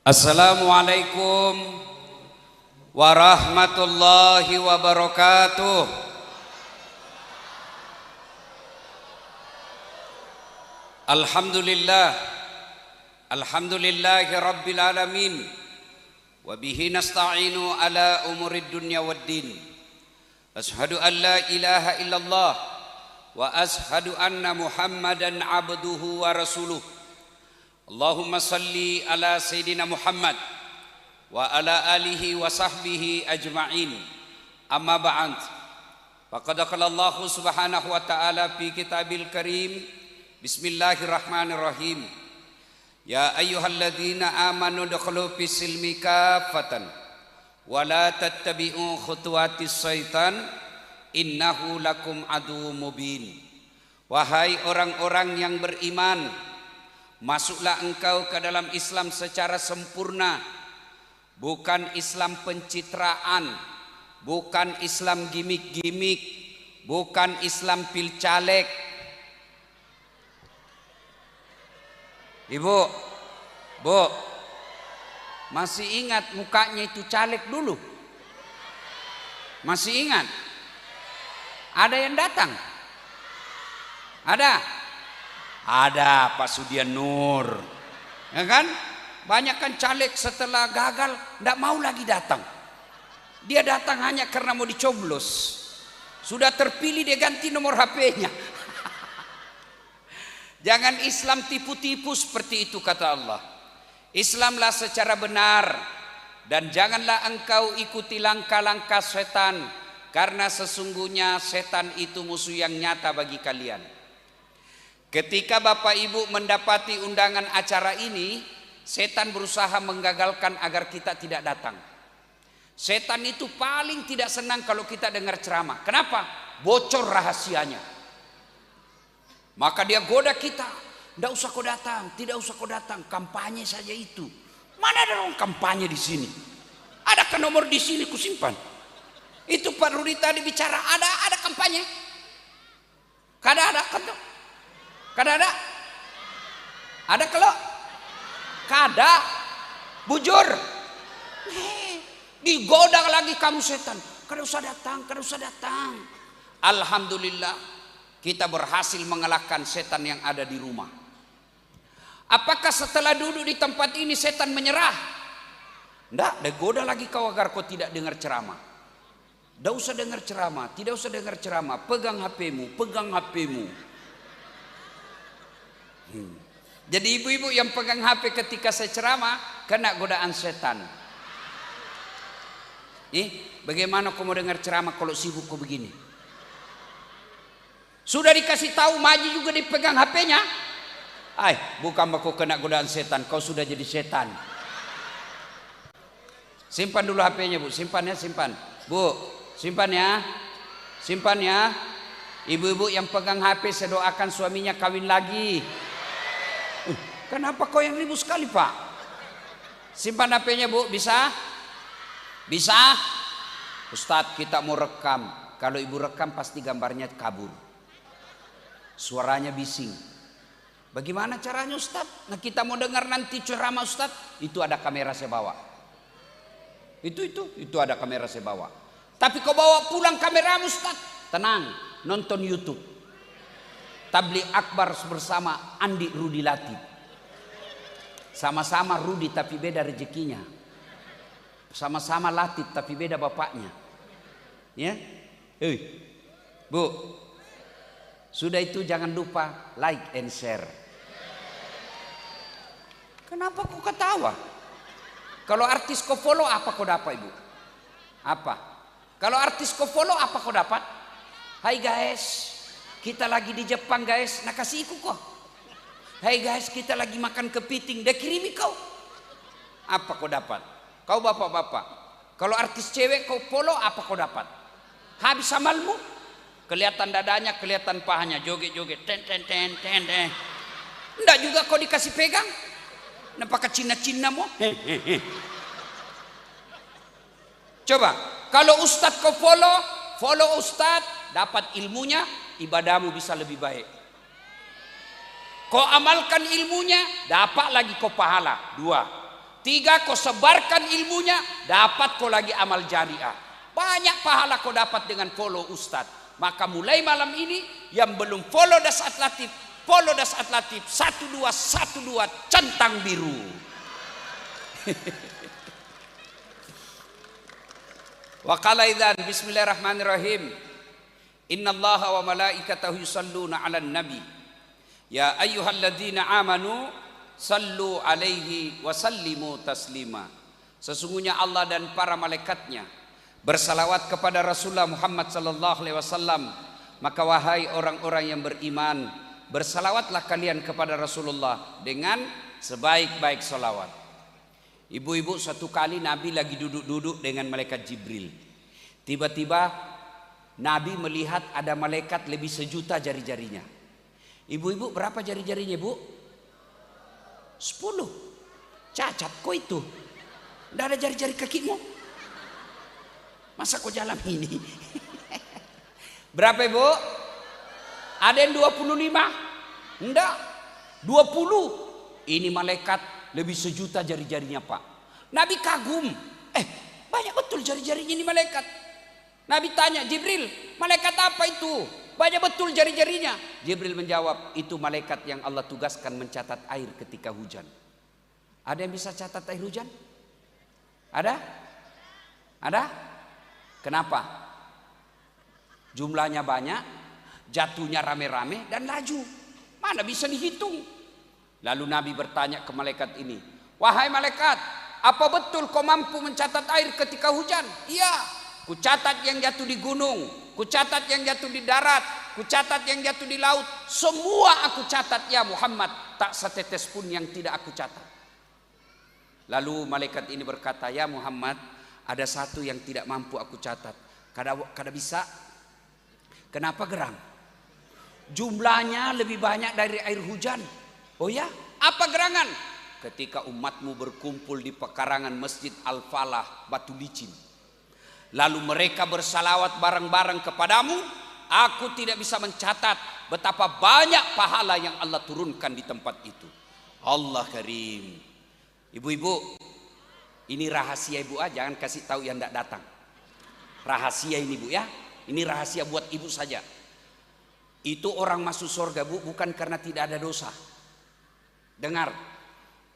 Assalamualaikum warahmatullahi wabarakatuh. Alhamdulillahi rabbil alamin. Wa bihi nasta'inu ala umurid dunya waddin. Ashhadu an la ilaha illallah wa ashhadu anna Muhammadan abduhu wa rasuluh. Allahumma salli ala Sayyidina Muhammad wa ala alihi wa sahbihi ajma'in. Amma ba'd. Faqad qala Allah subhanahu wa ta'ala fi kitabil karim. Bismillahirrahmanirrahim. Ya ayyuhalladzina amanu dukhulu fis silmi kaffatan wa la tattabi'u khutuwatis syaitan innahu lakum aduwwum mubin. Wahai orang-orang yang beriman, masuklah engkau ke dalam Islam secara sempurna, bukan Islam pencitraan, bukan Islam gimik-gimik, bukan Islam pil caleg. Ibu, Bu, masih ingat mukanya itu caleg dulu? Masih ingat? Ada yang datang? Ada? Ada Pak Sudian Nur, ya kan? Banyak kan caleg setelah gagal tidak mau lagi datang. Dia datang hanya karena mau dicoblos. Sudah terpilih dia ganti nomor HP-nya. Jangan Islam tipu-tipu seperti itu, kata Allah. Islamlah secara benar, dan janganlah engkau ikuti langkah-langkah setan, karena sesungguhnya setan itu musuh yang nyata bagi kalian. Ketika Bapak Ibu mendapati undangan acara ini, setan berusaha menggagalkan agar kita tidak datang. Setan itu paling tidak senang kalau kita dengar ceramah. Kenapa? Bocor rahasianya. Maka dia goda kita. Tidak usah kau datang, tidak usah kau datang. Kampanye saja itu. Mana ada orang kampanye di sini? Adakah nomor di sini kusimpan? Itu Pak Rudi tadi bicara, ada kampanye. Kada ada kalau kada bujur digoda lagi kamu setan, kada usah datang. Alhamdulillah kita berhasil mengalahkan setan yang ada di rumah. Apakah setelah duduk di tempat ini setan menyerah? Ndak, digoda lagi kau agar kau tidak dengar ceramah. Tidak usah dengar ceramah, pegang HP-mu. Jadi ibu-ibu yang pegang HP ketika saya ceramah kena godaan setan. Bagaimana kau mau dengar ceramah kalau sibuk kau begini? Sudah dikasih tahu maju juga dipegang HP-nya. Bukan kau kena godaan setan, kau sudah jadi setan. Simpan dulu HP-nya, Bu. Simpan. Bu, simpan ya. Ibu-ibu yang pegang HP saya doakan suaminya kawin lagi. Kenapa kau yang ribut sekali, Pak? Simpan HP-nya, Bu. Bisa? Ustadz, kita mau rekam. Kalau ibu rekam pasti gambarnya kabur, suaranya bising. Bagaimana caranya, Ustadz? Nah, kita mau dengar nanti ceramah Ustadz. Itu ada kamera saya bawa. Itu ada kamera saya bawa. Tapi kau bawa pulang kameramu, Ustadz. Tenang, nonton YouTube. Tabligh Akbar bersama Andi Rudi Latif. Sama-sama Rudi tapi beda rezekinya. Sama-sama Latif tapi beda bapaknya. Ya? Bu. Sudah itu jangan lupa like and share. Kenapa kau ketawa? Kalau artis kau follow apa kau dapat, Ibu? Apa? Kalau artis kau follow apa kau dapat? Hai guys, kita lagi di Jepang guys, nak kasih ikut kok. Hai guys, kita lagi makan kepiting, dia kirimi kau. Apa kau dapat? Kau bapak-bapak, kalau artis cewek kau follow apa kau dapat? Habis amalmu, kelihatan dadanya, kelihatan pahanya, joget-joget, ten. Enggak juga kau dikasih pegang, nampak Cina-Cina mo. Coba, kalau ustadz kau follow ustadz, dapat ilmunya, ibadahmu bisa lebih baik. Kau amalkan ilmunya, dapat lagi kau pahala. 2. 3 kau sebarkan ilmunya, dapat kau lagi amal jariah. Banyak pahala kau dapat dengan follow Ustadz. Maka mulai malam ini yang belum follow Das Atlatif, follow Das Atlatif 1212 centang biru. Wa qala idzan bismillahirrahmanirrahim. Innallaha wa malaikatahu yusalluna 'alan nabi. Ya ayyuhalladzina amanu sallu alaihi wa sallimu taslima. Sesungguhnya Allah dan para malaikatnya bersalawat kepada Rasulullah Muhammad sallallahu alaihi wasallam. Maka wahai orang-orang yang beriman, bersalawatlah kalian kepada Rasulullah dengan sebaik-baik salawat. Ibu-ibu, suatu kali Nabi lagi duduk-duduk dengan malaikat Jibril. Tiba-tiba Nabi melihat ada malaikat lebih 1.000.000 jari-jarinya. Ibu-ibu, berapa jari-jarinya, Bu? 10. Cacat kok itu. Tidak ada jari-jari kakimu. Masa kau jalan ini? Berapa, Ibu? Ada yang 25? Enggak. 20. Ini malaikat lebih 1.000.000 jari-jarinya, Pak. Nabi kagum. Banyak betul jari-jarinya ini malaikat. Nabi tanya, Jibril, malaikat apa itu? Banyak betul jari-jarinya. Jibril menjawab, itu malaikat yang Allah tugaskan mencatat air ketika hujan. Ada yang bisa catat air hujan? Ada? Ada? Kenapa? Jumlahnya banyak, jatuhnya rame-rame dan laju. Mana bisa dihitung? Lalu Nabi bertanya ke malaikat ini, wahai malaikat, apa betul kau mampu mencatat air ketika hujan? Iya, ku catat yang jatuh di gunung, ku catat yang jatuh di darat, ku catat yang jatuh di laut. Semua aku catat ya Muhammad, tak setetes pun yang tidak aku catat. Lalu malaikat ini berkata, ya Muhammad, ada satu yang tidak mampu aku catat. Kada bisa. Kenapa geram? Jumlahnya lebih banyak dari air hujan. Oh ya, apa gerangan? Ketika umatmu berkumpul di pekarangan Masjid Al-Falah, Batu Licin. Lalu mereka bersalawat bareng-bareng kepadamu. Aku tidak bisa mencatat betapa banyak pahala yang Allah turunkan di tempat itu. Allah Karim. Ibu-ibu, ini rahasia ibu, jangan kasih tahu yang tidak datang. Rahasia ini, Bu, ya. Ini rahasia buat ibu saja. Itu orang masuk surga, Bu, bukan karena tidak ada dosa. Dengar,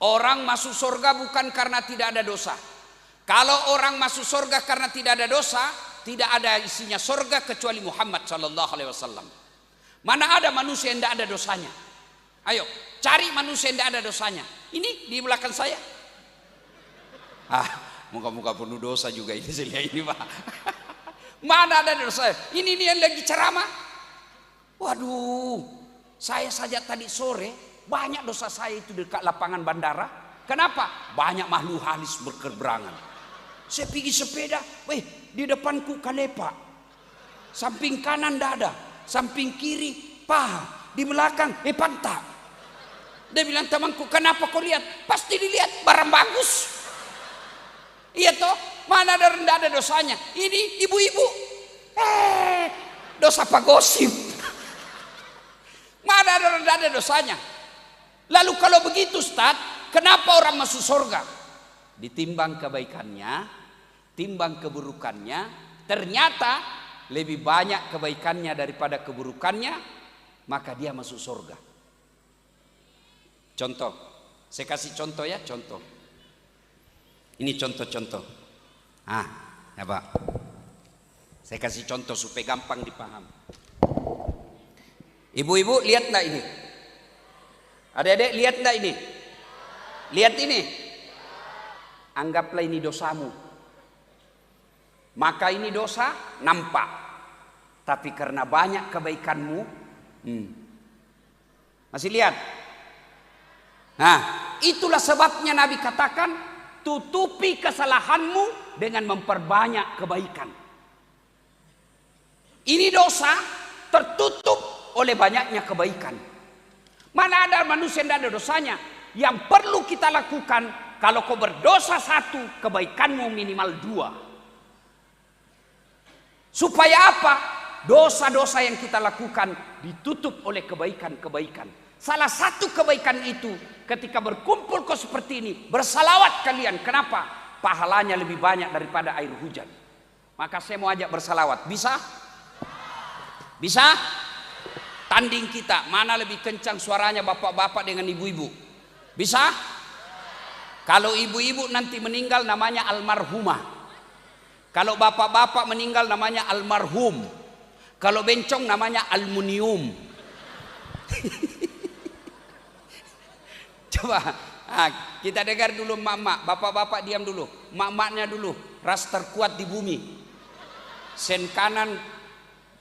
orang masuk surga bukan karena tidak ada dosa. Kalau orang masuk surga karena tidak ada dosa, tidak ada isinya surga kecuali Muhammad sallallahu alaihi wasallam. Mana ada manusia yang tidak ada dosanya? Ayo, cari manusia yang tidak ada dosanya. Ini di belakang saya. Muka-muka penuh dosa juga ini Pak. Mana ada dosa? Ini yang lagi ceramah. Waduh, saya saja tadi sore banyak dosa saya itu dekat lapangan bandara. Kenapa? Banyak makhluk halus berkeberangan. Saya pergi sepeda, di depanku kalepa, samping kanan dada, samping kiri paha, di belakang pantat. Dia bilang, temanku, kenapa kau lihat? Pasti dilihat barang bagus. Iya toh, mana ada rendah ada dosanya. Ini ibu-ibu, dosa apa gosip? Mana ada rendah ada dosanya. Lalu kalau begitu Ustaz, kenapa orang masuk surga? Ditimbang kebaikannya, timbang keburukannya, ternyata lebih banyak kebaikannya daripada keburukannya, maka dia masuk surga. Contoh, saya kasih contoh ya, contoh. Ini contoh-contoh. Ya Pak, saya kasih contoh supaya gampang dipaham. Ibu-ibu lihat enggak ini? Adik-adik lihat enggak ini? Lihat ini. Anggaplah ini dosamu. Maka ini dosa nampak. Tapi karena banyak kebaikanmu, masih lihat. Nah, itulah sebabnya Nabi katakan, tutupi kesalahanmu dengan memperbanyak kebaikan. Ini dosa tertutup oleh banyaknya kebaikan. Mana ada manusia yang tidak ada dosanya? Yang perlu kita lakukan, kalau kau berdosa 1, kebaikanmu minimal 2. Supaya apa? Dosa-dosa yang kita lakukan ditutup oleh kebaikan-kebaikan. Salah satu kebaikan itu ketika berkumpul kok seperti ini, bersalawat kalian. Kenapa? Pahalanya lebih banyak daripada air hujan. Maka saya mau ajak bersalawat. Bisa? Bisa? Tanding kita, mana lebih kencang suaranya bapak-bapak dengan ibu-ibu? Bisa? Kalau ibu-ibu nanti meninggal namanya almarhumah. Kalau bapak-bapak meninggal namanya almarhum. Kalau bencong namanya aluminium. Coba kita dengar dulu mak-mak. Bapak-bapak diam dulu. Mak-maknya dulu. Ras terkuat di bumi. Sen kanan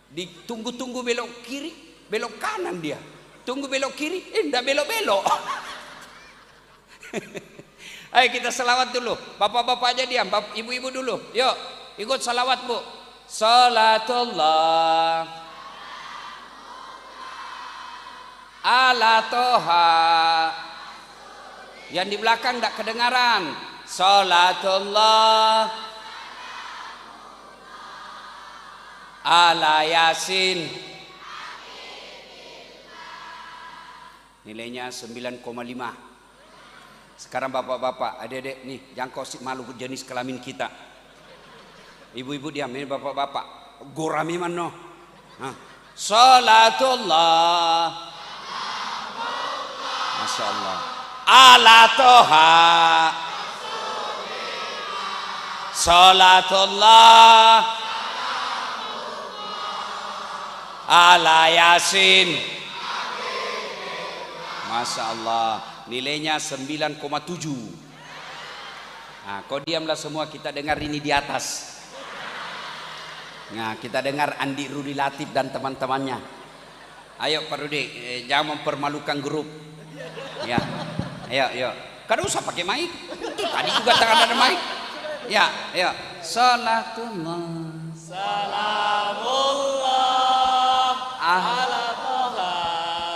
ditunggu-tunggu belok kiri, belok kanan dia. Tunggu belok kiri, enggak belok-belok. Ayo kita salawat dulu. Bapak-bapak aja diam, ibu-ibu dulu. Yuk, ikut salawat bu. Salatullah ala toha. Yang di belakang tidak kedengaran. Salatullah ala Yasin. Nilainya 9,5. Sekarang bapak-bapak, adik-adik nih, jangan kau malu jenis kelamin kita. Ibu-ibu diam, ini bapak-bapak. Gurami mano. Salatullah. Masya Allah. Ala toha. Salatullah ala Yasin. Masya Allah. Nilainya 9,7. Nah, kau diamlah semua, kita dengar ini di atas. Nah, kita dengar Andi Rudi Latif dan teman-temannya. Ayo Pak Rudi, jangan mempermalukan grup. Ya, ayo. Kada usah pakai mic. Tadi juga tak ada mic. Ya, ayo. Salatullah. Salamullah ala toha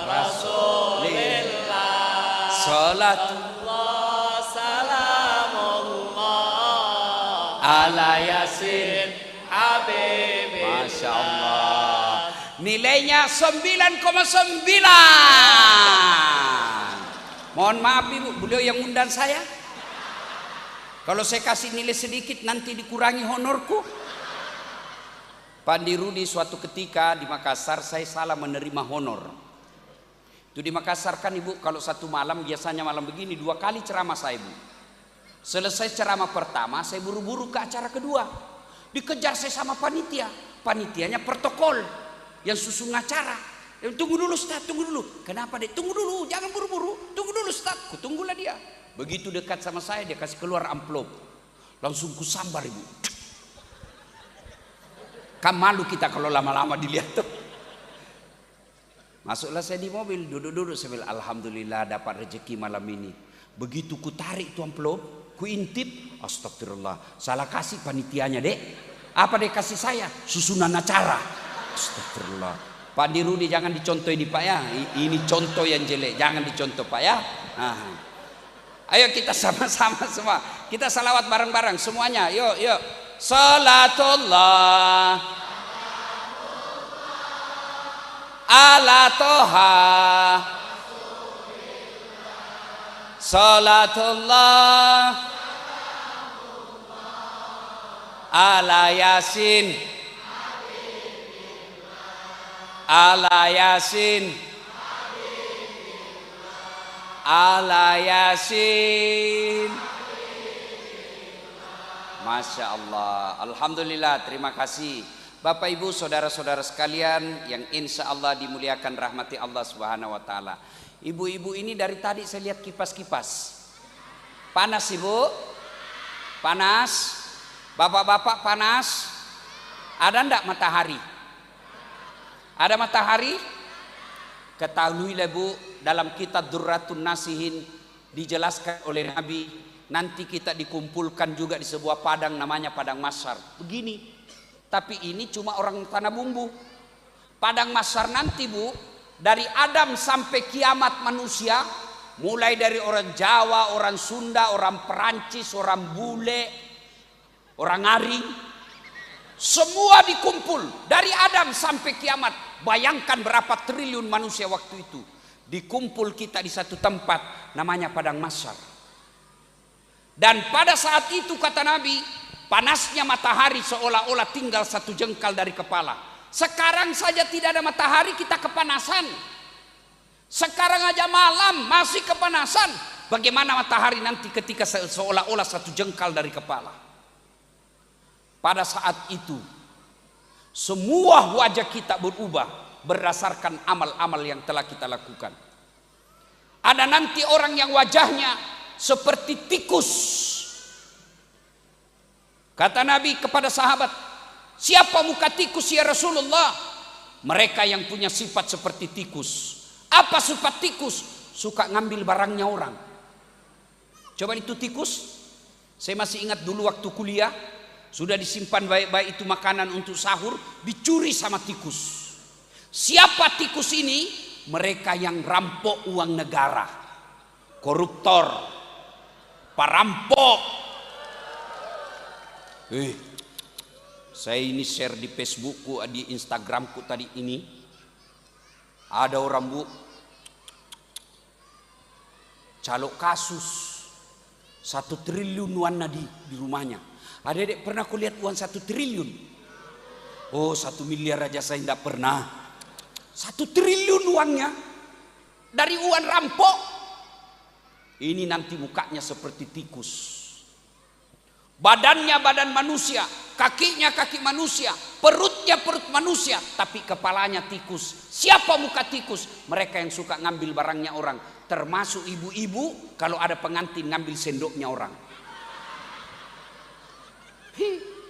Rasulillah. Salatullah salamullah ala Yasin. Masya Allah. Nilainya 9,9. Mohon maaf ibu, beliau yang undang saya. Kalau saya kasih nilai sedikit nanti dikurangi honorku. Pak Rudi suatu ketika di Makassar saya salah menerima honor. Itu di Makassar kan ibu, kalau satu malam biasanya malam begini 2 kali ceramah saya ibu. Selesai ceramah pertama saya buru-buru ke acara kedua. Dikejar saya sama panitia. Panitianya protokol yang susun acara. Tunggu dulu Ustaz, tunggu dulu. Kenapa dek? Tunggu dulu, jangan buru-buru. Tunggu dulu Ustaz. Kutunggulah dia. Begitu dekat sama saya dia kasih keluar amplop. Langsung kusambar ibu. Kan malu kita kalau lama-lama dilihat tuh. Masuklah saya di mobil, duduk-duduk. Saya bilang alhamdulillah dapat rezeki malam ini. Begitu ku tarik tuh amplop, ku intip, astagfirullah, salah kasih panitianya dek. Apa dek kasih saya? Susunan acara. Astagfirullah. Pak Rudi jangan dicontoh ini Pak ya. Ini contoh yang jelek, jangan dicontoh Pak ya. Ayo kita sama-sama semua. Kita salawat bareng-bareng semuanya. Yuk. Salatullah ala toha. Salatullah ala Yasin. Ala Yasin. Ala Yasin. Masya Allah. Alhamdulillah, terima kasih Bapak Ibu saudara-saudara sekalian yang insya Allah dimuliakan rahmati Allah Subhanahu wa ta'ala. Ibu-ibu ini dari tadi saya lihat kipas-kipas. Panas ibu? Panas? Bapak-bapak panas? Ada enggak matahari? Ada matahari? Ketahuilah bu, dalam kitab Durratun Nasihin dijelaskan oleh Nabi, nanti kita dikumpulkan juga di sebuah padang namanya padang mahsyar. Begini, tapi ini cuma orang tanah bumbu. Padang mahsyar nanti bu, dari Adam sampai kiamat manusia, mulai dari orang Jawa, orang Sunda, orang Perancis, orang bule, orang Aring, semua dikumpul dari Adam sampai kiamat. Bayangkan berapa triliun manusia waktu itu. Dikumpul kita di satu tempat namanya padang mahsyar. Dan pada saat itu kata Nabi, panasnya matahari seolah-olah tinggal satu jengkal dari kepala. Sekarang saja tidak ada matahari kita kepanasan. Sekarang aja malam masih kepanasan. Bagaimana matahari nanti ketika seolah-olah satu jengkal dari kepala. Pada saat itu semua wajah kita berubah berdasarkan amal-amal yang telah kita lakukan. Ada nanti orang yang wajahnya seperti tikus. Kata Nabi kepada sahabat, siapa muka tikus ya Rasulullah? Mereka yang punya sifat seperti tikus. Apa sifat tikus? Suka ngambil barangnya orang. Coba itu tikus. Saya masih ingat dulu waktu kuliah, sudah disimpan baik-baik itu makanan untuk sahur, dicuri sama tikus. Siapa tikus ini? Mereka yang rampok uang negara, koruptor, perampok. Saya ini share di Facebookku, di Instagramku tadi ini. Ada orang bu, calo kasus 1 triliun wana di rumahnya. Adik-adik pernah kulihat uang 1 triliun? Oh 1 miliar aja saya tidak pernah. 1 triliun uangnya dari uang rampok. Ini nanti mukanya seperti tikus. Badannya badan manusia, kakinya kaki manusia, perutnya perut manusia, tapi kepalanya tikus. Siapa muka tikus? Mereka yang suka ngambil barangnya orang. Termasuk ibu-ibu kalau ada pengantin ngambil sendoknya orang.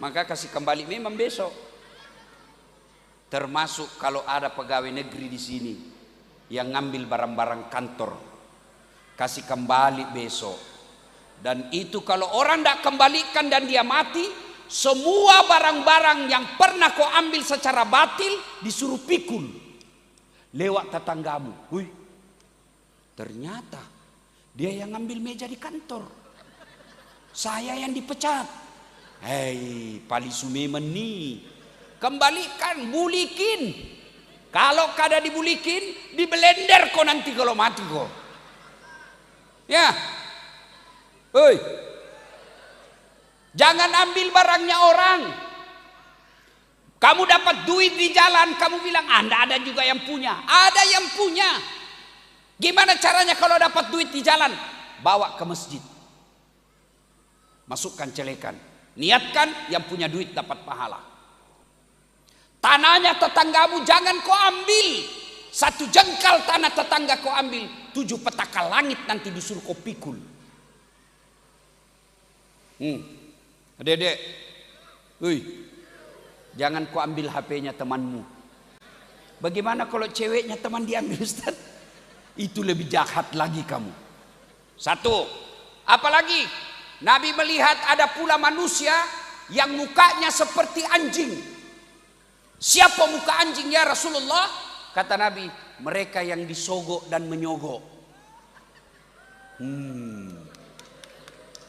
Maka kasih kembali memang besok. Termasuk kalau ada pegawai negeri di sini yang ngambil barang-barang kantor, kasih kembali besok. Dan itu kalau orang tidak kembalikan dan dia mati, semua barang-barang yang pernah kau ambil secara batil disuruh pikul lewat tetanggamu. Wih, ternyata dia yang ngambil meja di kantor, saya yang dipecat. Hei, pali sumemen nih. Kembalikan, bulikin. Kalau kada dibulikin, dibelender kau nanti kalau mati kau. Ya. Hei. Jangan ambil barangnya orang. Kamu dapat duit di jalan, kamu bilang Anda ada juga yang punya. Ada yang punya. Gimana caranya kalau dapat duit di jalan? Bawa ke masjid. Masukkan celekan. Niatkan yang punya duit dapat pahala. Tanahnya tetanggamu jangan kau ambil. 1 jengkal tanah tetangga kau ambil. 7 petaka langit nanti disuruh kau pikul. Adik-adik, jangan kau ambil HP-nya temanmu. Bagaimana kalau ceweknya teman diambil Ustaz? Itu lebih jahat lagi kamu. 1. Apalagi Nabi melihat ada pula manusia yang mukanya seperti anjing. Siapa muka anjing ya Rasulullah? Kata Nabi, mereka yang disogok dan menyogok.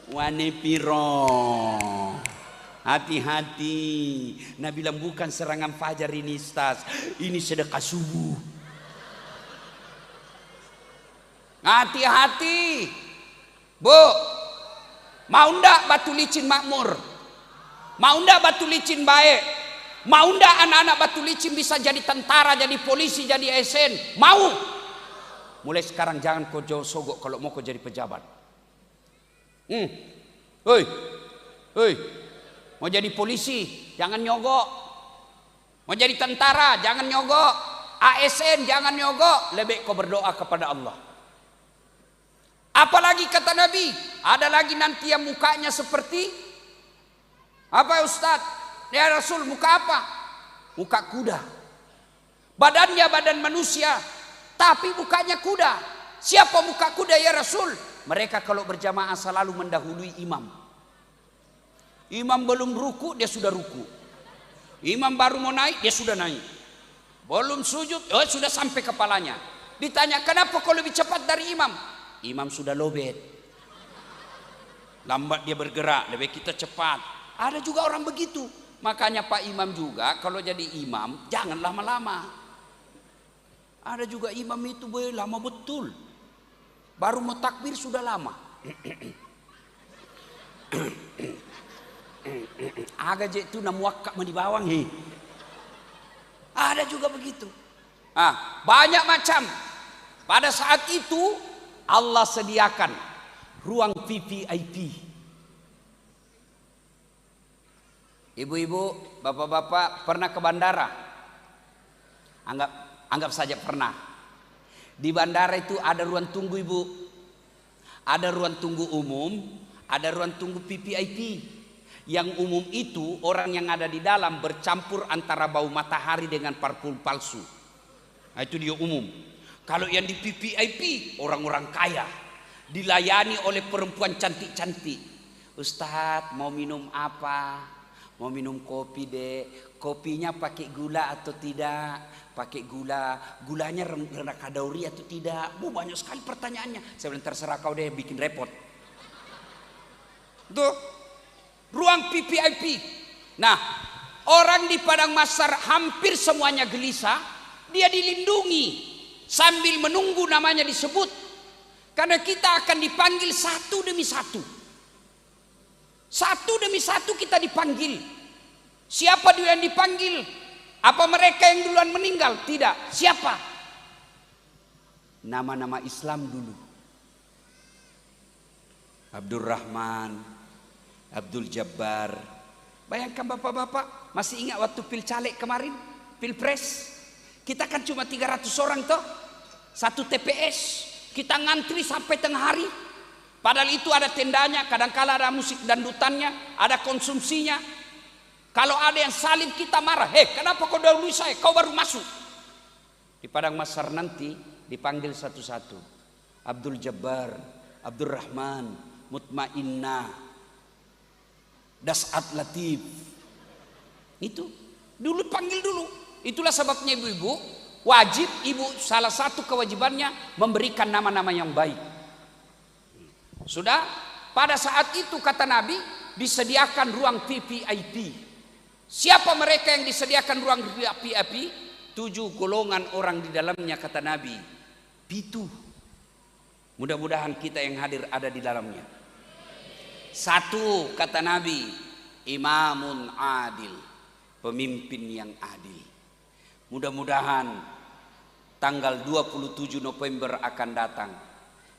Wane piro, hati-hati. Nabi bilang bukan serangan fajar ini Ustaz, ini sedekah subuh. Hati-hati. Bu, mau ndak batu licin makmur? Mau ndak batu licin baik? Mau ndak anak-anak batu licin bisa jadi tentara, jadi polisi, jadi ASN? Mau? Mulai sekarang jangan kau jauh sogok kalau mau kau jadi pejabat. Mau jadi polisi, jangan nyogok. Mau jadi tentara, jangan nyogok. ASN, jangan nyogok. Lebih kau berdoa kepada Allah. Apalagi kata Nabi, ada lagi nanti yang mukanya seperti apa Ustaz? Ya Rasul, muka apa? Muka kuda. Badannya badan manusia, tapi mukanya kuda. Siapa muka kuda ya Rasul? Mereka kalau berjamaah selalu mendahului imam. Imam belum ruku, dia sudah ruku. Imam baru mau naik, dia sudah naik. Belum sujud, sudah sampai kepalanya. Ditanya, kenapa kau lebih cepat dari imam? Imam sudah lobet. Lambat dia bergerak, lebih kita cepat. Ada juga orang begitu. Makanya Pak Imam juga kalau jadi imam jangan lama-lama. Ada juga imam itu lama betul. Baru mau takbir sudah lama. Agak je itu namuakak di bawang. Ada juga begitu. Banyak macam. Pada saat itu Allah sediakan ruang VVIP. Ibu-ibu, bapak-bapak pernah ke bandara? Anggap saja pernah. Di bandara itu ada ruang tunggu, ibu. Ada ruang tunggu umum, ada ruang tunggu VVIP. Yang umum itu orang yang ada di dalam bercampur antara bau matahari dengan parfum palsu. Nah, itu dia umum. Kalau yang di VVIP orang-orang kaya, dilayani oleh perempuan cantik-cantik. Ustadz mau minum apa? Mau minum kopi dek. Kopinya pakai gula atau tidak? Pakai gula. Gulanya rendah kalori atau tidak? Banyak sekali pertanyaannya. Saya bilang terserah kau deh, bikin repot. Tuh, ruang VVIP. Nah, orang di Padang Mahsyar hampir semuanya gelisah. Dia dilindungi sambil menunggu namanya disebut. Karena kita akan dipanggil satu demi satu. Satu demi satu kita dipanggil. Siapa dia yang dipanggil? Apa mereka yang duluan meninggal? Tidak. Siapa? Nama-nama Islam dulu. Abdurrahman, Abdul Jabbar. Bayangkan bapak-bapak, masih ingat waktu pilcaleg kemarin? Pilpres? Kita kan cuma 300 orang toh. Satu TPS. Kita ngantri sampai tengah hari. Padahal itu ada tendanya, kadang-kala ada musik dandutannya, ada konsumsinya. Kalau ada yang salib kita marah. Kenapa kau dahului saya? Kau baru masuk. Di Padang Mahsyar nanti dipanggil satu-satu. Abdul Jabbar, Abdurrahman, Mutmainnah, Das'at Latif. Itu dulu panggil dulu. Itulah sebabnya ibu-ibu wajib, salah satu kewajibannya memberikan nama-nama yang baik. Sudah, pada saat itu kata Nabi disediakan ruang VVIP. Siapa mereka yang disediakan ruang VIP? 7 golongan orang di dalamnya kata Nabi. Pitu. Mudah-mudahan kita yang hadir ada di dalamnya. 1 kata Nabi, imamun adil, pemimpin yang adil. Mudah-mudahan tanggal 27 November akan datang.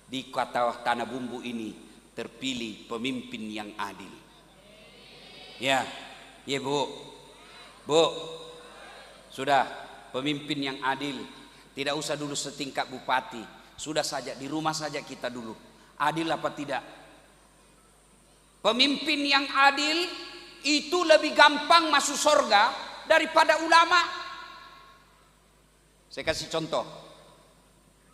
Di kota Tanah Bumbu ini terpilih pemimpin yang adil. Ya bu, sudah pemimpin yang adil. Tidak usah dulu setingkat bupati, sudah saja di rumah saja kita dulu. Adil apa tidak? Pemimpin yang adil itu lebih gampang masuk surga daripada ulama. Saya kasih contoh,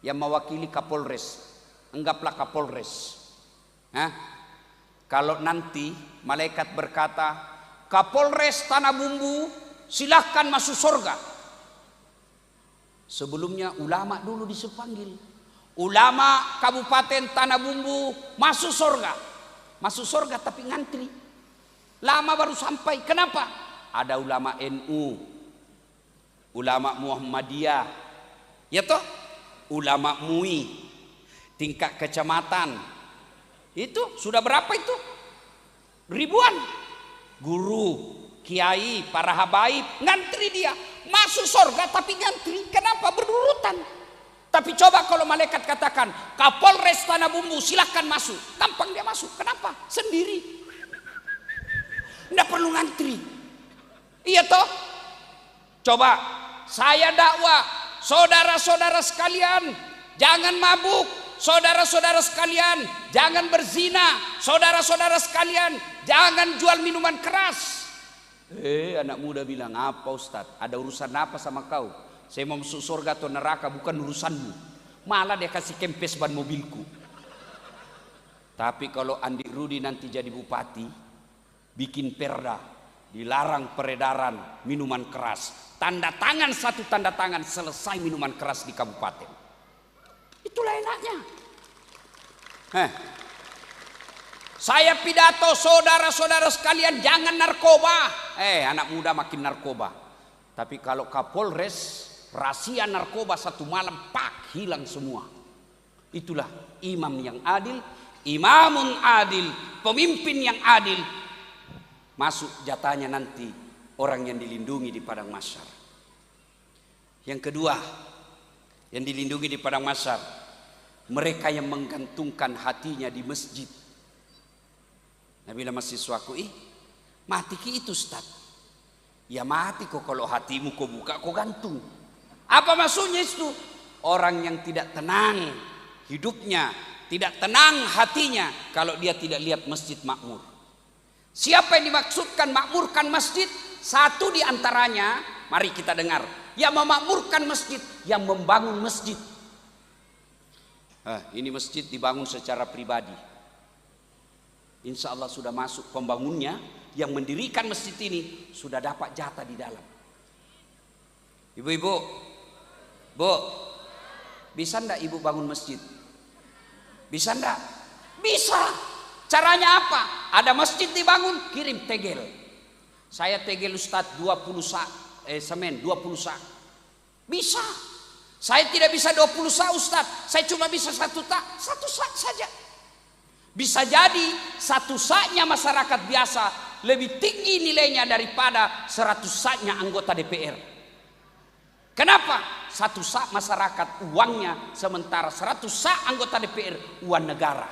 yang mewakili Kapolres. Anggaplah Kapolres. Kalau nanti malaikat berkata, Kapolres Tanah Bumbu silahkan masuk surga. Sebelumnya ulama dulu dipanggil. Ulama Kabupaten Tanah Bumbu masuk surga. Masuk surga tapi ngantri. Lama baru sampai. Kenapa? Ada ulama NU, ulama Muhammadiyah, ya toh, ulama MUI, tingkat kecamatan. Itu sudah berapa itu? Ribuan. Guru, kiai, para habaib ngantri dia. Masuk surga tapi ngantri. Kenapa? Berurutan. Tapi coba kalau malaikat katakan Kapolres Tanah Bumbu silahkan masuk, gampang dia masuk. Kenapa? Sendiri. Tidak perlu ngantri. Iya toh? Coba saya dakwah, saudara-saudara sekalian, jangan mabuk. Saudara-saudara sekalian, jangan berzina. Saudara-saudara sekalian, jangan jual minuman keras. Anak muda bilang, apa Ustaz? Ada urusan apa sama kau? Saya mau masuk surga atau neraka bukan urusanmu. Malah dia kasih kempes ban mobilku. Tapi kalau Andi Rudi nanti jadi bupati, bikin perda, dilarang peredaran minuman keras. Tanda tangan, satu tanda tangan, selesai minuman keras di kabupaten. Itulah enaknya. Saya pidato, saudara-saudara sekalian, jangan narkoba. Anak muda makin narkoba. Tapi kalau Kapolres rahasia narkoba satu malam, pak, hilang semua. Itulah imam yang adil, imamun adil, pemimpin yang adil. Masuk jatahnya nanti orang yang dilindungi di padang mahsyar. Yang kedua, yang dilindungi di padang mahsyar, mereka yang menggantungkan hatinya di masjid. Nah, bila mahasiswaku, mati ki itu Ustaz. Ya mati kok kalau hatimu kau buka kau gantung. Apa maksudnya itu? Orang yang tidak tenang hidupnya, tidak tenang hatinya kalau dia tidak lihat masjid makmur. Siapa yang dimaksudkan makmurkan masjid? Satu di antaranya, mari kita dengar. Yang memakmurkan masjid, yang membangun masjid. Ini masjid dibangun secara pribadi. Insya Allah sudah masuk pembangunnya, yang mendirikan masjid ini sudah dapat jatah di dalam. Ibu-ibu, Bu, bisa ndak ibu bangun masjid? Bisa ndak? Bisa. Caranya apa? Ada masjid dibangun, kirim tegel. Saya tegel Ustadz 20 sak, semen 20 sak. Bisa. Saya tidak bisa 20 sak Ustadz. Saya cuma bisa 1 sak saja. Bisa jadi 1 saknya masyarakat biasa lebih tinggi nilainya daripada 100 saknya anggota DPR. Kenapa? 1 sak masyarakat uangnya, sementara 100 sak anggota DPR uang negara.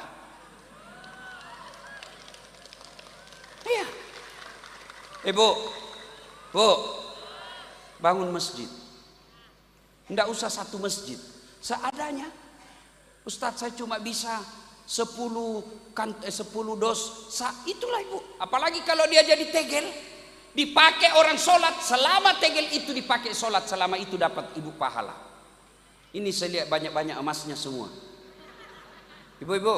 Iya. Bu, bangun masjid. Tidak usah 1 masjid, seadanya. Ustadz, saya cuma bisa 10 dos sak. Itulah ibu. Apalagi kalau dia jadi tegel, dipakai orang sholat, selama tegel itu dipakai sholat, selama itu dapat ibu pahala. Ini saya lihat banyak-banyak emasnya semua. Ibu-ibu,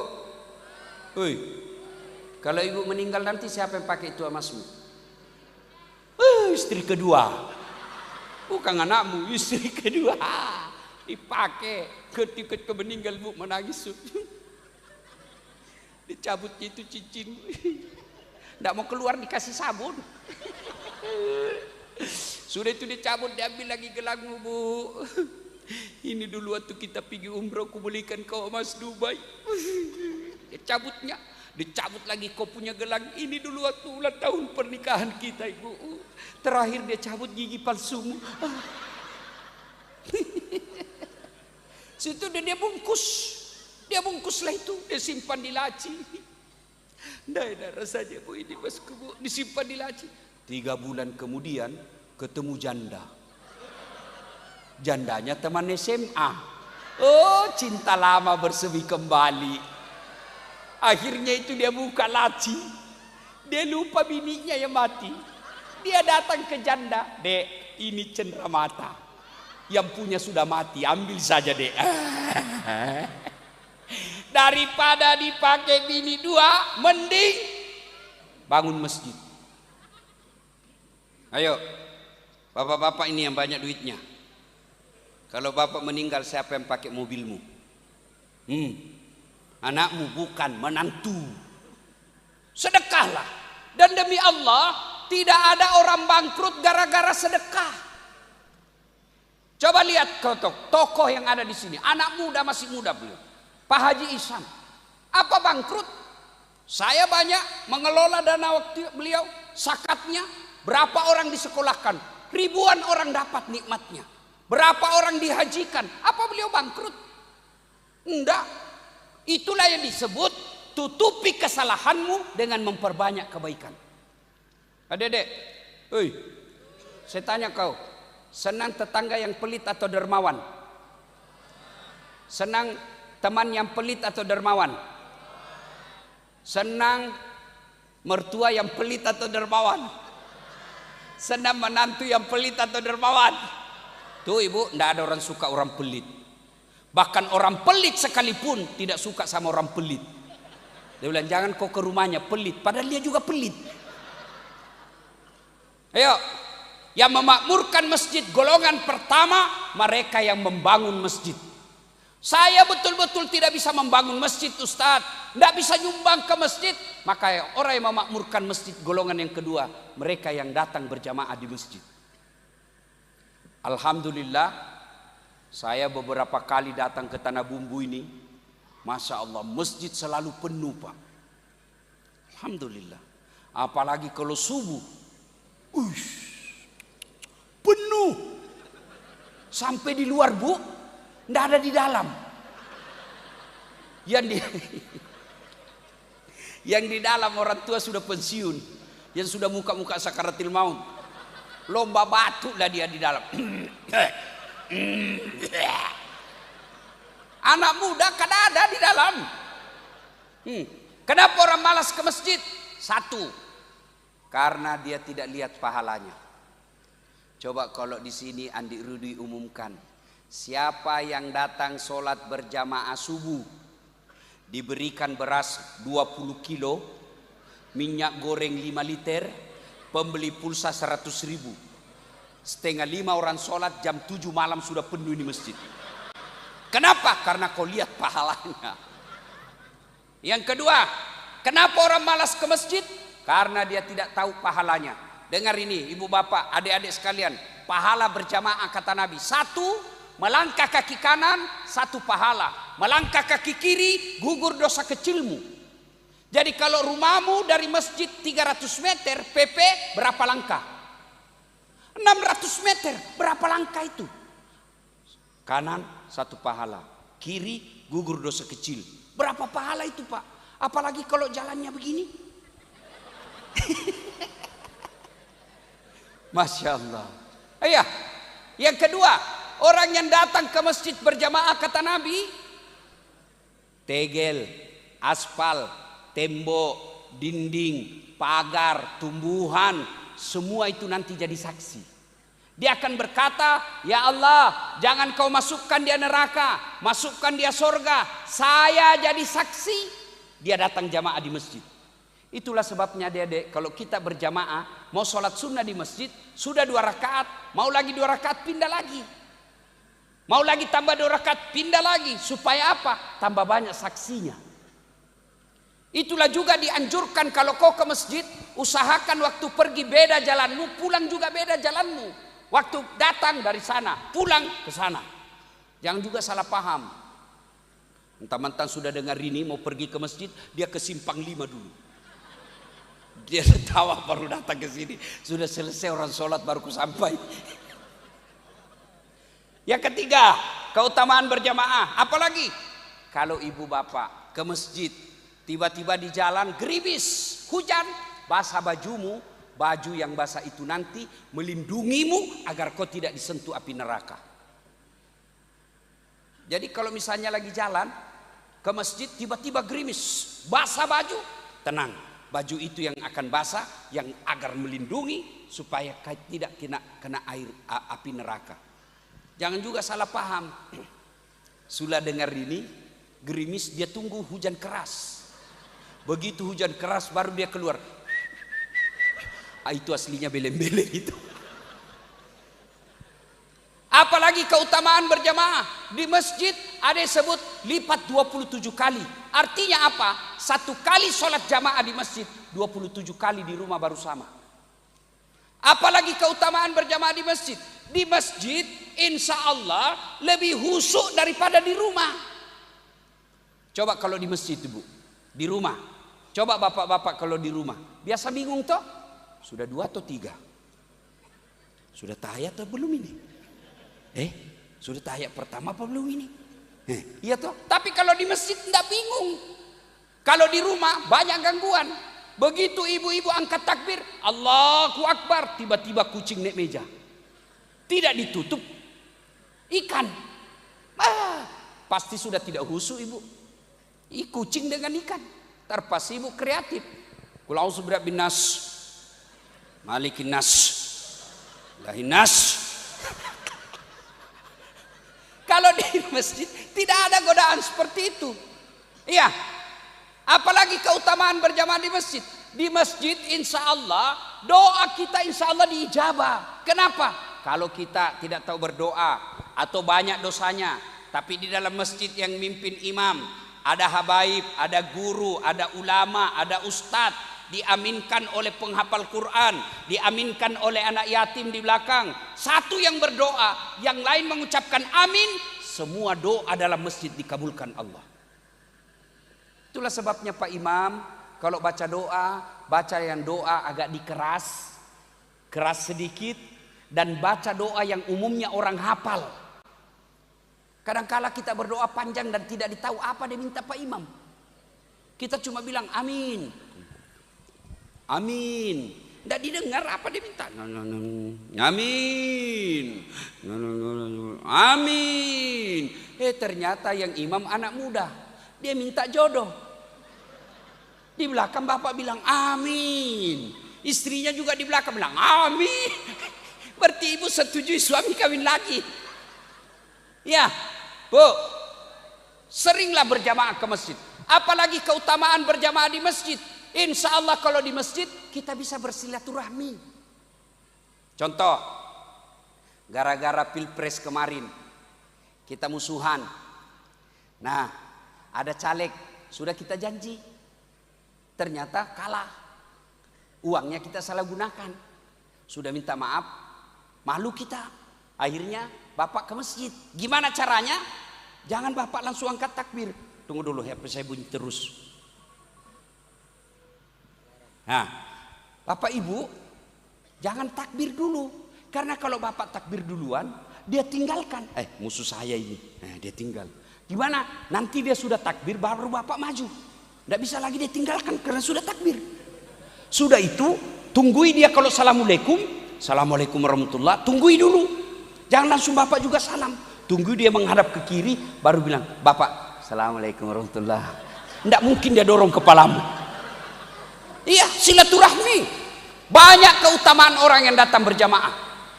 kalau ibu meninggal nanti siapa yang pakai itu emasmu? Istri kedua. Bukan anakmu, istri kedua. Dipakai ketika kau meninggal, bu, menangis. Dicabut itu cincin. Tidak mau keluar, dikasih sabun. Sudah itu dicabut, diambil lagi gelangmu, bu. Ini dulu waktu kita pergi umroh, aku belikan kau emas Dubai. Dicabutnya, dicabut lagi kau punya gelang. Ini dulu waktu ulang tahun pernikahan kita, ibu. Terakhir dia cabut gigi palsumu. Situ dia bungkus. Dia bungkuslah itu, dia simpan di laci. Tidak rasanya, bu, ini masuk ke, bu, disimpan di laci. 3 bulan kemudian ketemu janda. Jandanya teman SMA. Oh, cinta lama bersemi kembali. Akhirnya itu dia buka laci. Dia lupa bininya yang mati. Dia datang ke janda. Dek, ini cenderamata. Yang punya sudah mati, ambil saja, dek. Daripada dipakai bini 2, mending bangun masjid. Ayo, bapak-bapak ini yang banyak duitnya. Kalau bapak meninggal, siapa yang pakai mobilmu? Anakmu, bukan, menantu. Sedekahlah. Dan demi Allah, tidak ada orang bangkrut gara-gara sedekah. Coba lihat tokoh yang ada di sini. Anak muda, masih muda beliau. Pak Haji Ihsan. Apa bangkrut? Saya banyak mengelola dana waktu beliau. Zakatnya, berapa orang disekolahkan? Ribuan orang dapat nikmatnya. Berapa orang dihajikan? Apa beliau bangkrut? Enggak. Itulah yang disebut tutupi kesalahanmu dengan memperbanyak kebaikan. Adik-adik, saya tanya kau, senang tetangga yang pelit atau dermawan? Senang teman yang pelit atau dermawan? Senang mertua yang pelit atau dermawan? Senang menantu yang pelit atau dermawan? Tuh ibu, tidak ada orang suka orang pelit. Bahkan orang pelit sekalipun tidak suka sama orang pelit. Dia bilang, jangan kau ke rumahnya, pelit. Padahal dia juga pelit. Ayo, yang memakmurkan masjid golongan pertama, mereka yang membangun masjid. Saya betul-betul tidak bisa membangun masjid, Ustadz. Tidak bisa nyumbang ke masjid. Maka orang yang memakmurkan masjid golongan yang kedua, mereka yang datang berjamaah di masjid. Alhamdulillah, Saya beberapa kali datang ke Tanah Bumbu ini, Masya Allah, masjid selalu penuh Pak. Alhamdulillah. Apalagi kalau subuh, penuh. Sampai di luar Bu, tidak ada di dalam. Yang di dalam orang tua sudah pensiun, yang sudah muka-muka sakaratil maut. Lomba batuk lah dia di dalam. Anak muda kan ada di dalam. Kenapa orang malas ke masjid? Satu, karena dia tidak lihat pahalanya. Coba kalau di sini Andi Rudi umumkan, siapa yang datang sholat berjamaah subuh, diberikan beras 20 kilo, minyak goreng 5 liter, pembeli pulsa 100.000. Setengah 5 orang sholat, jam 7 malam sudah penuh di masjid. Kenapa? Karena kau lihat pahalanya. Yang kedua, kenapa orang malas ke masjid? Karena dia tidak tahu pahalanya. Dengar ini ibu bapak, adik-adik sekalian, pahala berjamaah kata Nabi. Satu, melangkah kaki kanan, satu pahala. Melangkah kaki kiri, gugur dosa kecilmu. Jadi kalau rumahmu dari masjid 300 meter, PP berapa langkah? 600 meter, berapa langkah itu? Kanan satu pahala, kiri gugur dosa kecil. Berapa pahala itu Pak? Apalagi kalau jalannya begini. Masya Allah. Iya. Yang kedua, orang yang datang ke masjid berjamaah kata Nabi, tegel, aspal, tembok, dinding, pagar, tumbuhan, semua itu nanti jadi saksi. Dia akan berkata, ya Allah, jangan kau masukkan dia neraka, masukkan dia surga. Saya jadi saksi. Dia datang jamaah di masjid. Itulah sebabnya adik-adik, kalau kita berjamaah, mau sholat sunnah di masjid, sudah 2 rakaat, mau lagi 2 rakaat, pindah lagi. Mau lagi tambah 2 rakaat, pindah lagi. Supaya apa? Tambah banyak saksinya. Itulah juga dianjurkan kalau kau ke masjid, usahakan waktu pergi beda jalanmu, pulang juga beda jalanmu. Waktu datang dari sana, pulang ke sana. Jangan juga salah paham. Mentang-mentang sudah dengar ini mau pergi ke masjid, dia ke simpang 5 dulu. Dia tawa baru datang ke sini. Sudah selesai orang sholat baru ku sampai. Yang ketiga, keutamaan berjamaah. Apalagi kalau ibu bapak ke masjid, tiba-tiba di jalan gerimis, hujan, basah bajumu, baju yang basah itu nanti melindungimu agar kau tidak disentuh api neraka. Jadi kalau misalnya lagi jalan ke masjid, tiba-tiba gerimis, basah baju, tenang, baju itu yang akan basah, yang agar melindungi supaya tidak kena air api neraka. Jangan juga salah paham. Sudah dengar ini, gerimis, dia tunggu hujan keras. Begitu hujan keras baru dia keluar. Itu aslinya beleng-beleng itu. Apalagi keutamaan berjamaah di masjid ada yang sebut lipat 27 kali. Artinya apa? 1 kali sholat jamaah di masjid, 27 kali di rumah baru sama. Apalagi keutamaan berjamaah di masjid. Di masjid insya Allah lebih khusyuk daripada di rumah. Coba kalau di masjid Bu, di rumah. Coba bapak-bapak kalau di rumah. Biasa bingung toh? Sudah 2 atau 3? Sudah tahiyat atau belum ini? Sudah tahiyat pertama apa belum ini? Iya toh. Tapi kalau di masjid tidak bingung. Kalau di rumah banyak gangguan. Begitu ibu-ibu angkat takbir, Allahu Akbar, tiba-tiba kucing naik meja. Tidak ditutup, ikan. Pasti sudah tidak khusyuk ibu. Kucing dengan ikan. Terpas ibu kreatif. Qul a'udzu birabbin nas, malikin nas, ilahin nas. Kalau di masjid tidak ada godaan seperti itu. Iya. Apalagi keutamaan berjamaah di masjid. Di masjid insya Allah doa kita insya Allah diijabah. Kenapa? Kalau kita tidak tahu berdoa atau banyak dosanya, tapi di dalam masjid yang mimpin imam, ada habaib, ada guru, ada ulama, ada ustadz diaminkan oleh penghafal Quran, diaminkan oleh anak yatim di belakang. Satu yang berdoa, yang lain mengucapkan amin, semua doa dalam masjid dikabulkan Allah. Itulah sebabnya Pak Imam, kalau baca doa, baca yang doa agak dikeras, keras sedikit, dan baca doa yang umumnya orang hafal. Kadangkala kita berdoa panjang dan tidak ditahu apa dia minta Pak Imam. Kita cuma bilang amin. Amin. Tidak didengar apa dia minta. Amin. Amin. Ternyata yang imam anak muda. Dia minta jodoh. Di belakang bapak bilang amin. Istrinya juga di belakang bilang amin. Berarti ibu setujui suami kawin lagi. Ya, Bu. Seringlah berjamaah ke masjid. Apalagi keutamaan berjamaah di masjid. Insya Allah kalau di masjid kita bisa bersilaturahmi. Contoh, gara-gara pilpres kemarin kita musuhan. Nah, ada caleg sudah kita janji, ternyata kalah. Uangnya kita salah gunakan. Sudah minta maaf, malu kita. Akhirnya bapak ke masjid. Gimana caranya? Jangan bapak langsung angkat takbir. Tunggu dulu, HP saya bunyi terus. Nah, Bapak Ibu jangan takbir dulu, karena kalau Bapak takbir duluan dia tinggalkan. Musuh saya ini, dia tinggal. Gimana? Nanti dia sudah takbir baru Bapak maju. Tidak bisa lagi dia tinggalkan karena sudah takbir. Sudah itu tunggui dia kalau assalamualaikum, assalamualaikum warahmatullah, tunggui dulu. Jangan langsung Bapak juga salam. Tunggu dia menghadap ke kiri baru bilang Bapak assalamualaikum warahmatullah. Tidak mungkin dia dorong kepalamu. Iya, silaturahmi. Banyak keutamaan orang yang datang berjamaah.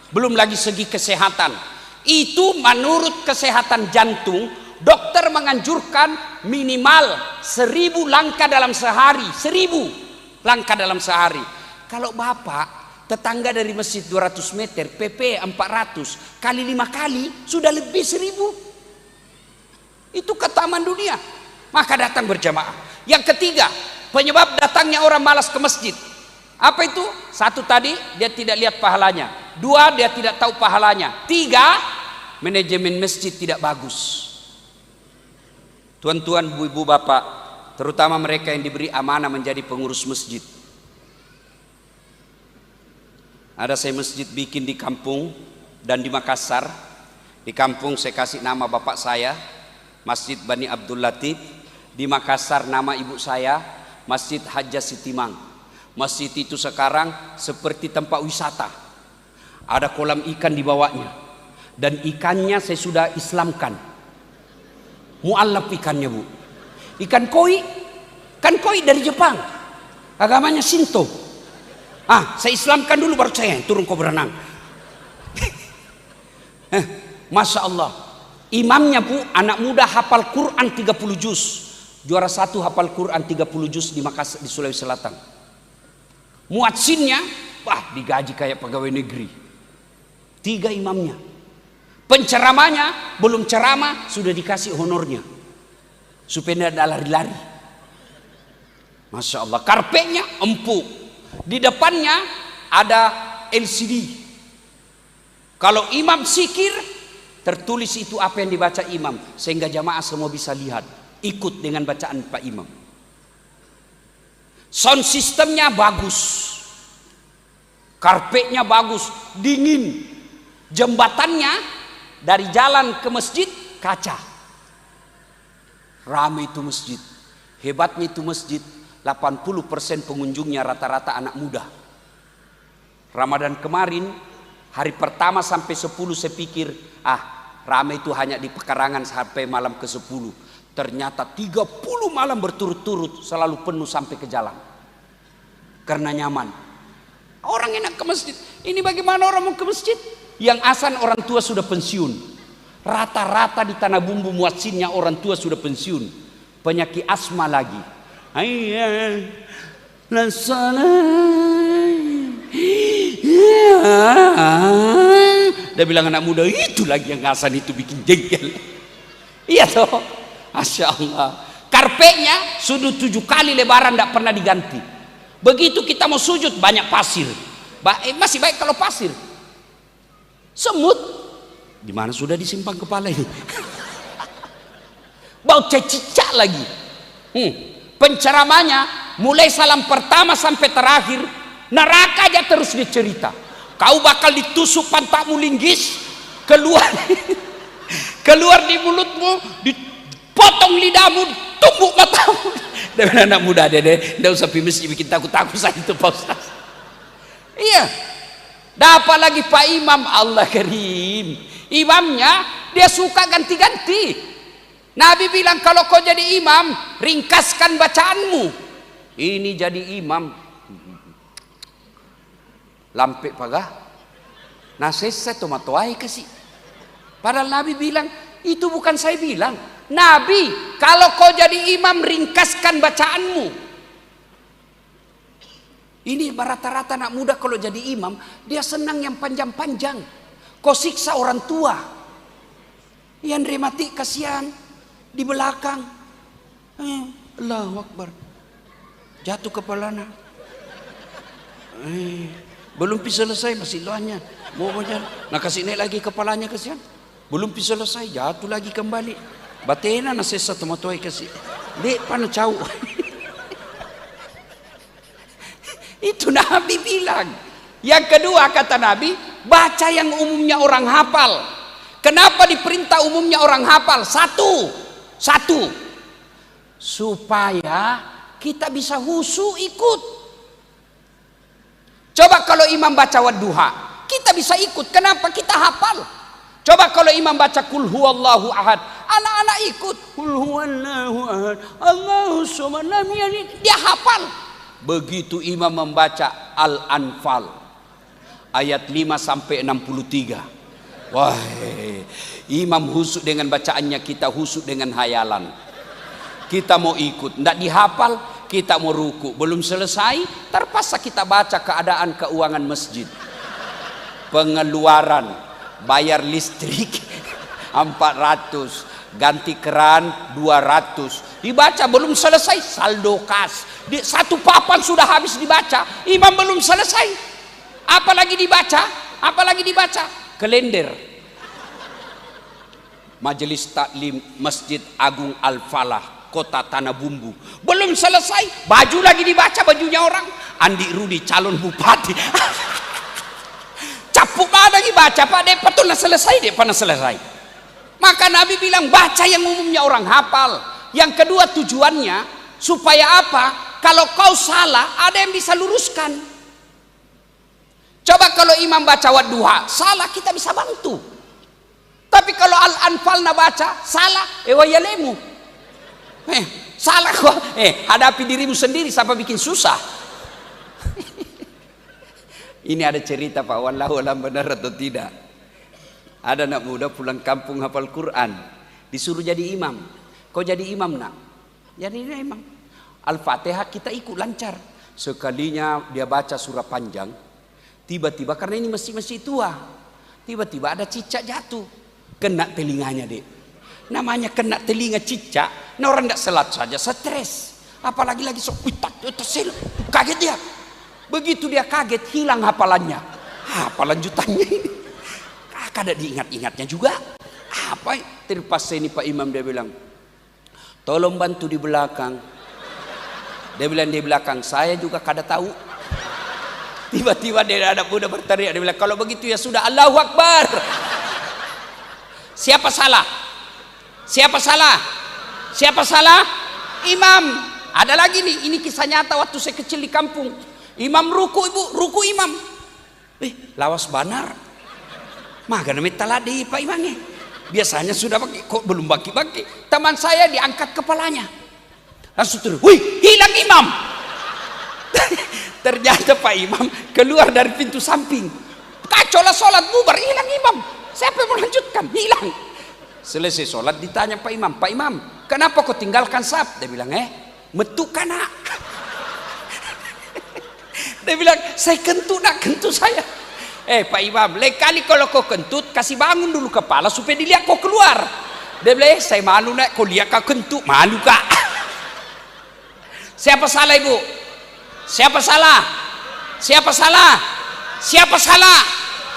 Belum lagi segi kesehatan. Itu menurut kesehatan jantung, dokter menganjurkan minimal 1000 langkah dalam sehari. 1000 langkah dalam sehari. Kalau bapak tetangga dari masjid 200 meter, PP 400 kali 5 kali sudah lebih 1000. Itu keutamaan dunia. Maka datang berjamaah. Yang ketiga, penyebab datangnya orang malas ke masjid. Apa itu? Satu tadi, dia tidak lihat pahalanya. Dua, dia tidak tahu pahalanya. Tiga, manajemen masjid tidak bagus. Tuan-tuan, ibu-ibu, bapak, terutama mereka yang diberi amanah menjadi pengurus masjid. Ada saya masjid bikin di kampung dan di Makassar. Di kampung saya kasih nama bapak saya, Masjid Bani Abdul Latif. Di Makassar nama ibu saya, Masjid Hajjah Sitimang. Masjid itu sekarang seperti tempat wisata. Ada kolam ikan di bawahnya. Dan ikannya saya sudah Islamkan. Mu'allaf ikannya, Bu. Ikan koi. Kan koi dari Jepang. Agamanya Shinto. Saya Islamkan dulu baru saya turun kau berenang. Masya Allah. Imamnya, Bu, anak muda hafal Quran 30 juz. Juara 1 hafal Quran 30 juz di Makassar, di Sulawesi Selatan. Muadzinnya, digaji kayak pegawai negeri. 3 imamnya. Penceramanya belum ceramah sudah dikasih honornya, supaya tidak lari-lari. Masya Allah. Karpetnya empuk. Di depannya ada LCD. Kalau imam zikir, tertulis itu apa yang dibaca imam, sehingga jamaah semua bisa lihat. Ikut dengan bacaan Pak Imam. Sound sistemnya bagus. Karpetnya bagus, dingin. Jembatannya dari jalan ke masjid kaca. Ramai itu masjid. Hebatnya itu masjid, 80% pengunjungnya rata-rata anak muda. Ramadan kemarin, hari pertama sampai 10 saya pikir, ramai itu hanya di pekarangan sampai malam ke 10. Ternyata 30 malam berturut-turut selalu penuh sampai ke jalan. Karena nyaman. Orang enak ke masjid. Ini bagaimana orang mau ke masjid? Yang asan orang tua sudah pensiun. Rata-rata di Tanah Bumbu muadzinnya orang tua sudah pensiun. Penyakit asma lagi. Dia bilang anak muda itu lagi yang asan itu bikin jengkel. Iya toh. Masya Allah. Karpetnya sudah 7 kali lebaran tidak pernah diganti. Begitu kita mau sujud banyak pasir. Masih baik kalau pasir. Semut, di mana sudah disimpan kepala ini? Bau cicak lagi. Penceramanya mulai salam pertama sampai terakhir neraka aja terus dicerita. Kau bakal ditusuk pantatmu linggis, keluar keluar di mulutmu, dipotong lidahmu, tumbuk matamu. Dan anak muda deh, nggak usah mesti bikin takut-takut saya itu Pak Ustaz. Iya. Dapat lagi Pak Imam, Allah Karim. Imamnya dia suka ganti-ganti. Nabi bilang kalau kau jadi imam, ringkaskan bacaanmu. Ini jadi imam. Lampe pagah. Nasesa tomatoai kasih. Padahal Nabi bilang, itu bukan saya bilang. Nabi, kalau kau jadi imam, ringkaskan bacaanmu. Ini rata-rata anak muda kalau jadi imam, dia senang yang panjang-panjang. Kau siksa orang tua. Yang remati kasihan di belakang. Allahu Akbar. Jatuh kepalanya. Belum selesai masih doanya. Mau jalan. Nah kasih naik lagi kepalanya kasihan. Belum selesai jatuh lagi kembali. Batena nasesa tomatoy kasih. Dek pana cau. Itu Nabi bilang. Yang kedua kata Nabi, baca yang umumnya orang hafal. Kenapa diperintah umumnya orang hafal? Satu, supaya kita bisa husu ikut. Coba kalau imam baca wadduha, kita bisa ikut. Kenapa? Kita hafal. Coba kalau imam baca kul huwallahu ahad, anak-anak ikut. Kul huwallahu ahad, Allahu samad lam yalid. Dia hafal. Begitu imam membaca Al-Anfal ayat 5 sampai 63. Wah, imam husuk dengan bacaannya, kita husuk dengan hayalan. Kita mau ikut, tidak dihafal, kita mau ruku. Belum selesai, terpaksa kita baca keadaan keuangan masjid. Pengeluaran, bayar listrik 400, ganti keran 200. Dibaca belum selesai, saldo kas. Satu papan sudah habis dibaca, imam belum selesai. Apalagi dibaca? Kalender Majelis Taklim Masjid Agung Al-Falah Kota Tanah Bumbu belum selesai, baju lagi dibaca, bajunya orang Andi Rudi calon bupati. Capuk lagi baca Pak dek pernah selesai. Maka Nabi bilang baca yang umumnya orang hafal. Yang kedua tujuannya supaya apa? Kalau kau salah ada yang bisa luruskan. Coba kalau imam baca wadduha salah, kita bisa bantu. Tapi kalau Al-Anfal baca salah, wayalemu. Salah kok. Hadapi dirimu sendiri, siapa bikin susah. Ini ada cerita Pak, wallahu alam benar atau tidak. Ada anak muda pulang kampung hafal Quran, disuruh jadi imam. Kau jadi imam nak? Jadi imam. Al-Fatihah kita ikut lancar. Sekalinya dia baca surah panjang, tiba-tiba karena ini masih tua, tiba-tiba ada cicak jatuh, kena telinganya dek. Namanya kena telinga cicak, nah orang tidak selat saja stres, apalagi lagi kaget dia. Begitu dia kaget, hilang hafalannya. Hafalan jutannya ini, kada diingat-ingatnya juga. Apa? Terpas ini Pak Imam dia bilang, tolong bantu di belakang. Dia bilang di belakang, saya juga kada tahu. Tiba-tiba dia ada muda berteriak, dia bilang kalau begitu ya sudah, Allahu Akbar. Siapa salah? Imam. Ada lagi nih, ini kisah nyata waktu saya kecil di kampung. Imam ruku, ibu ruku imam. Lawas banar. Maka namanya taladi Pak Imamnya. Biasanya sudah bagi, kok belum bagi-bagi. Teman saya diangkat kepalanya, langsung turun, wih hilang imam. Ternyata Pak Imam keluar dari pintu samping. Kacau lah sholat bubar, hilang imam. Siapa yang melanjutkan? Hilang. Selesai sholat ditanya Pak Imam, kenapa kau tinggalkan saf? Dia bilang metu kana. Dia bilang saya kentut saya. Pak Imam, lain kali kalau kau kentut kasih bangun dulu kepala supaya dilihat kau keluar. Dia bilang saya malu nak, kau lihat kau kentut, malu kak. Siapa salah ibu? Siapa salah? Siapa salah? Siapa salah?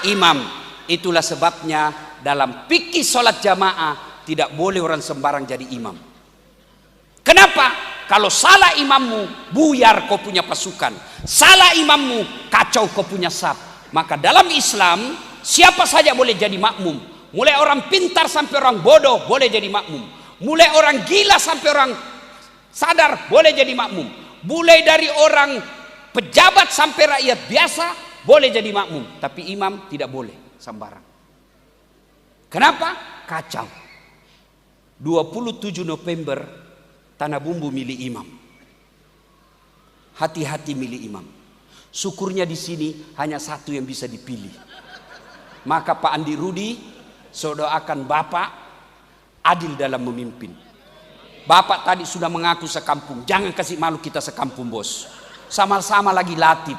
Imam. Itulah sebabnya dalam fikih sholat jamaah tidak boleh orang sembarang jadi imam. Kenapa? Kalau salah imammu, buyar kau punya pasukan. Salah imammu, kacau kau punya saf. Maka dalam Islam, siapa saja boleh jadi makmum. Mulai orang pintar sampai orang bodoh boleh jadi makmum. Mulai orang gila sampai orang sadar boleh jadi makmum. Mulai dari orang pejabat sampai rakyat biasa boleh jadi makmum. Tapi imam tidak boleh sembarang. Kenapa? Kacau. 27 November Tanah Bumbu milik imam. Hati-hati milik imam. Syukurnya di sini hanya satu yang bisa dipilih. Maka Pak Andi Rudi, saya doakan Bapak adil dalam memimpin. Bapak tadi sudah mengaku sekampung. Jangan kasih malu kita sekampung, bos. Sama-sama lagi latih.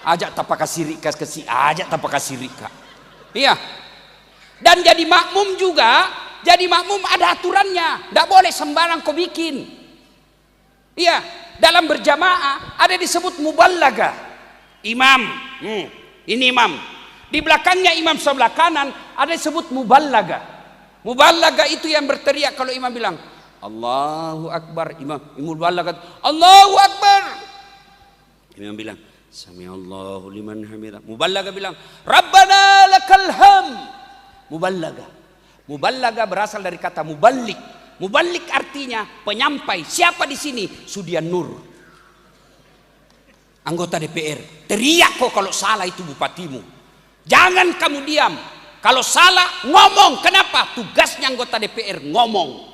Ajak tapak kasih rikas kasih. Ajak tapak kasih rika. Iya. Dan jadi makmum juga. Jadi makmum ada aturannya. Tidak boleh sembarang kau bikin. Iya. Dalam berjamaah ada disebut muballaga. Imam. Ini imam. Di belakangnya imam sebelah kanan ada disebut muballaga. Muballaga itu yang berteriak kalau imam bilang Allahu Akbar. Imam muballaga Allahu Akbar. Imam bilang Samiallahu liman hamidah. Muballaga bilang Rabbana lakal hamd. Muballaga. Muballaga berasal dari kata muballik. Muballik artinya penyampai. Siapa di sini? Sudian Nur. Anggota DPR. Teriak kok kalau salah itu bupatimu. Jangan kamu diam. Kalau salah ngomong. Kenapa? Tugasnya anggota DPR ngomong.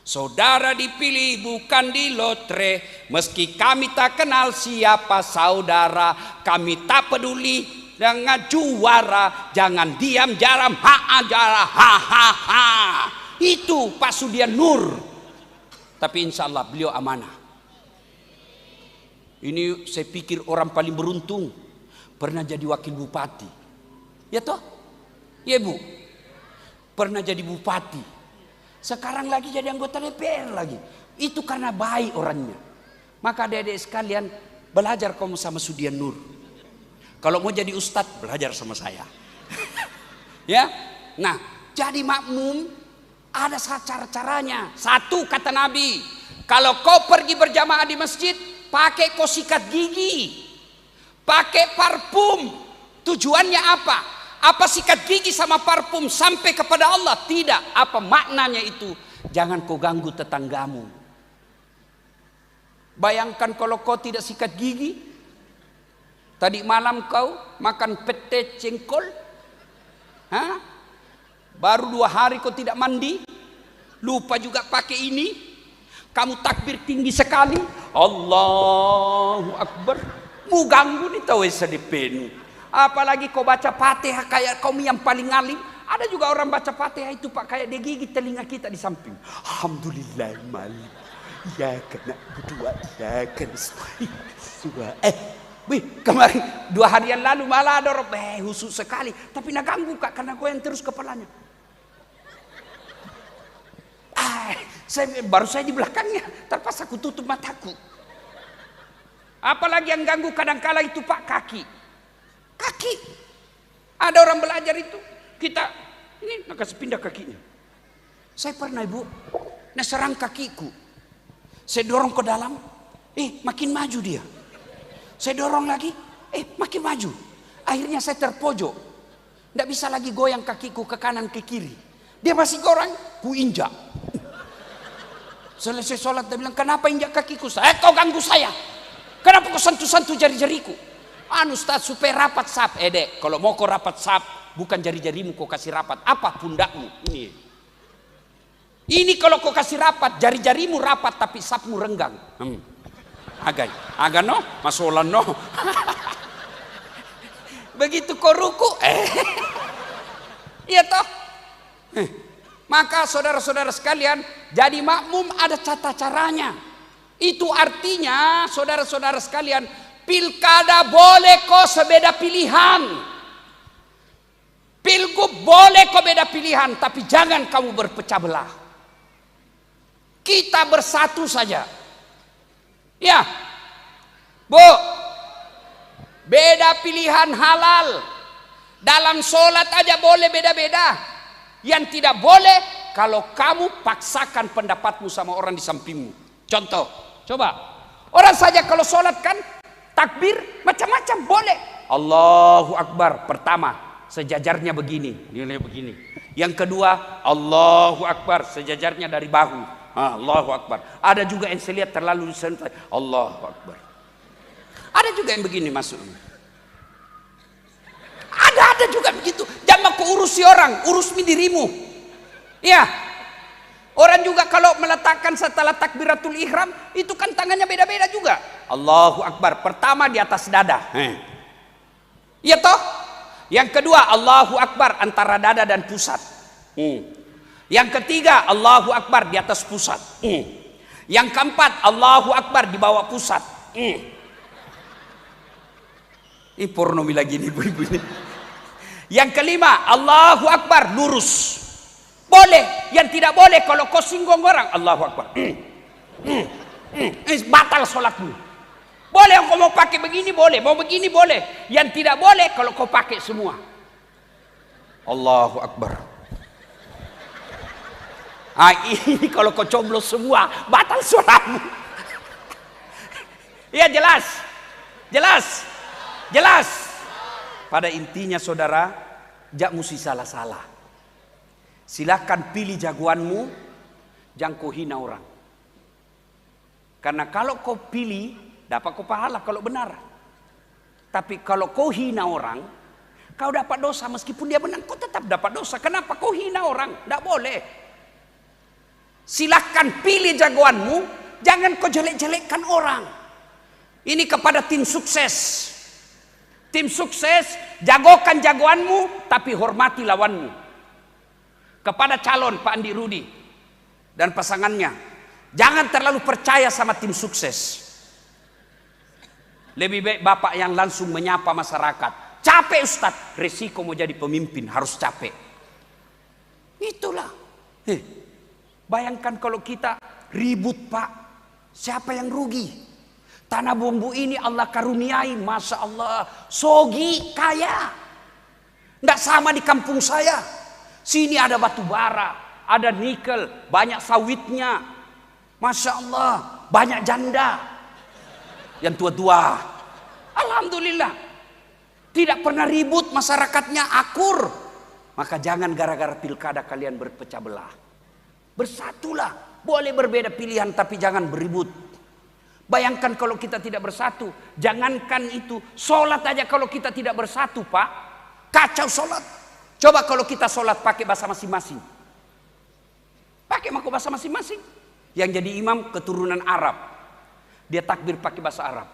Saudara dipilih bukan di lotre. Meski kami tak kenal siapa saudara. Kami tak peduli dengan juara, jangan diam jaram ha. Itu Pak Sudian Nur. Tapi insya Allah beliau amanah. Ini saya pikir orang paling beruntung pernah jadi wakil bupati. Ya toh? Ya Bu. Pernah jadi bupati. Sekarang lagi jadi anggota DPR lagi. Itu karena baik orangnya. Maka adik-adik sekalian belajar kamu sama Sudian Nur. Kalau mau jadi ustadz belajar sama saya. Ya. Nah, jadi makmum ada cara-caranya. Satu kata Nabi, kalau kau pergi berjamaah di masjid, pakai kau sikat gigi. Pakai parfum. Tujuannya apa? Apa sikat gigi sama parfum sampai kepada Allah? Tidak. Apa maknanya itu? Jangan kau ganggu tetanggamu. Bayangkan kalau kau tidak sikat gigi. Tadi malam kau makan pete cengkol. Baru 2 hari kau tidak mandi. Lupa juga pakai ini. Kamu takbir tinggi sekali. Allahu Akbar. Mu ganggu nih tahu sedepenu. Apalagi kau baca Fatihah kayak kau yang paling alim. Ada juga orang baca Fatihah itu Pak kayak dia gigit telinga kita di samping. Alhamdulillah malik. Ya kena berdua. Ya kena semua. Kemarin 2 hari yang lalu malah ada orang khusus sekali. Tapi nak ganggu Kak karena goyang terus kepalanya. Baru saya di belakangnya. Terpaksa aku tutup mataku. Apalagi yang ganggu kadang-kala itu Pak kaki. Kaki. Ada orang belajar itu. Kita ini nak kasih pindah kakinya. Saya pernah Ibu. Nah serang kakiku. Saya dorong ke dalam. Makin maju dia. Saya dorong lagi, makin maju. Akhirnya saya terpojok. Tidak bisa lagi goyang kakiku ke kanan ke kiri. Dia masih goreng, ku injak. Selesai sholat dia bilang, kenapa injak kakiku? Kau ganggu saya. Kenapa kau sentuh-sentuh jari-jariku? Ustaz supaya rapat sap. Dek, kalau mau kau rapat sap, bukan jari-jarimu kau kasih rapat. Apa pundakmu? Ini kalau kau kasih rapat, jari-jarimu rapat tapi sapmu renggang. Agak no, masolan no. Begitu kau ruku, iya toh. Maka saudara-saudara sekalian, jadi makmum ada tata caranya. Itu artinya saudara-saudara sekalian, pilkada boleh kau sebeda pilihan. Pilgub boleh kau beda pilihan, tapi jangan kamu berpecah belah. Kita bersatu saja. Ya, Bu, beda pilihan halal. Dalam sholat aja boleh beda-beda. Yang tidak boleh kalau kamu paksakan pendapatmu sama orang di sampingmu. Contoh, coba. Orang saja kalau sholat kan takbir macam-macam boleh. Allahu Akbar pertama sejajarnya begini, nilai begini. Yang kedua Allahu Akbar sejajarnya dari bahu. Allahu Akbar. Ada juga yang saya lihat terlalu santai. Allahu Akbar. Ada juga yang begini masuknya. Ada juga begitu. Jangan kau urusi orang, urusmi dirimu. Ya. Orang juga kalau meletakkan setelah takbiratul ihram itu kan tangannya beda-beda juga. Allahu Akbar pertama di atas dada. Iya toh? Yang kedua Allahu Akbar antara dada dan pusat. Yang ketiga Allahu Akbar di atas pusat. Yang keempat Allahu Akbar di bawah pusat. Ini pornomi lagi nih ibu-ibu ini. Yang kelima Allahu Akbar lurus. Boleh. Yang tidak boleh kalau kau singgung orang Allahu Akbar. Batal sholatmu. Boleh kau mau pakai begini boleh, mau begini boleh. Yang tidak boleh kalau kau pakai semua. Allahu Akbar. Ini kalau kau coblos semua batal sholatmu. Ya jelas. Pada intinya saudara, jak mesti salah-salah. Silakan pilih jagoanmu, jangan kau hina orang. Karena kalau kau pilih, dapat kau pahala kalau benar. Tapi kalau kau hina orang, kau dapat dosa meskipun dia menang, kau tetap dapat dosa. Kenapa kau hina orang? Tidak boleh. Silakan pilih jagoanmu, jangan kau jelek-jelekkan orang. Ini kepada tim sukses. Tim sukses, jagokan jagoanmu, tapi hormati lawanmu. Kepada calon Pak Andi Rudi dan pasangannya, jangan terlalu percaya sama tim sukses. Lebih baik bapak yang langsung menyapa masyarakat. Capek Ustadz, resiko mau jadi pemimpin harus capek. Itulah. Bayangkan kalau kita ribut Pak, siapa yang rugi? Tanah Bumbu ini Allah karuniai, Masya Allah, sogi kaya. Tidak sama di kampung saya. Sini ada batu bara, ada nikel, banyak sawitnya. Masya Allah, banyak janda. Yang tua-tua. Alhamdulillah. Tidak pernah ribut, masyarakatnya akur. Maka jangan gara-gara pilkada kalian berpecah belah. Bersatulah. Boleh berbeda pilihan tapi jangan beribut. Bayangkan kalau kita tidak bersatu. Jangankan itu, sholat aja kalau kita tidak bersatu Pak, kacau sholat. Coba kalau kita sholat pakai bahasa masing-masing. Pakai bahasa masing-masing. Yang jadi imam keturunan Arab. Dia takbir pakai bahasa Arab.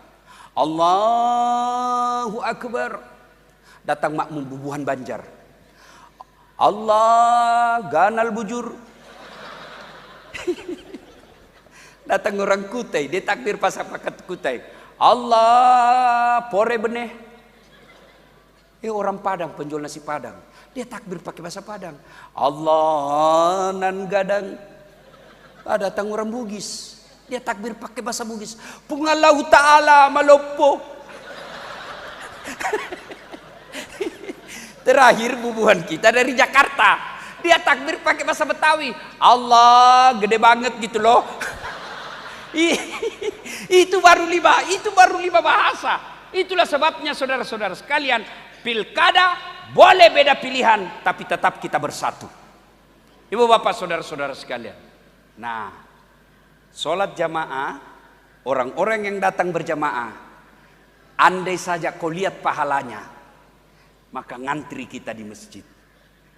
Allahu Akbar. Datang makmum Bubuhan Banjar. Allah ganal bujur. Datang orang Kutai, dia takbir pasal pakat Kutai. Allah pore beneh. Orang Padang, penjual nasi Padang. Dia takbir pakai bahasa Padang. Allah nan gadang. Datang orang Bugis. Dia takbir pakai bahasa Bugis. Pungallahu ta'ala malopo. Terakhir Bubuhan kita dari Jakarta. Dia takbir pakai bahasa Betawi. Allah gede banget gitu loh. Itu baru lima bahasa. Itulah sebabnya saudara-saudara sekalian, pilkada boleh beda pilihan tapi tetap kita bersatu. Ibu bapak saudara-saudara sekalian. Nah, sholat jamaah, orang-orang yang datang berjamaah, andai saja kau lihat pahalanya, maka ngantri kita di masjid.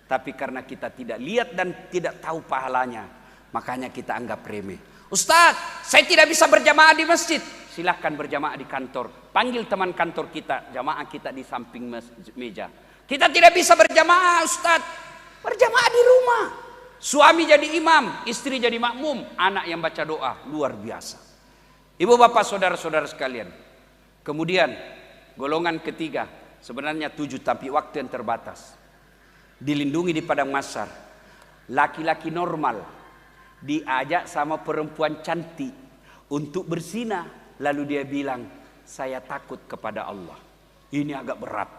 Tapi karena kita tidak lihat dan tidak tahu pahalanya, makanya kita anggap remeh. Ustadz, saya tidak bisa berjamaah di masjid. Silahkan berjamaah di kantor. Panggil teman kantor kita, jamaah kita di samping meja. Kita tidak bisa berjamaah Ustadz. Berjamaah di rumah. Suami jadi imam, istri jadi makmum, anak yang baca doa. Luar biasa. Ibu bapak saudara-saudara sekalian. Kemudian golongan ketiga. Sebenarnya 7 tapi waktu yang terbatas. Dilindungi di padang mahsyar. Laki-laki normal diajak sama perempuan cantik untuk berzina, lalu dia bilang, saya takut kepada Allah. Ini agak berat.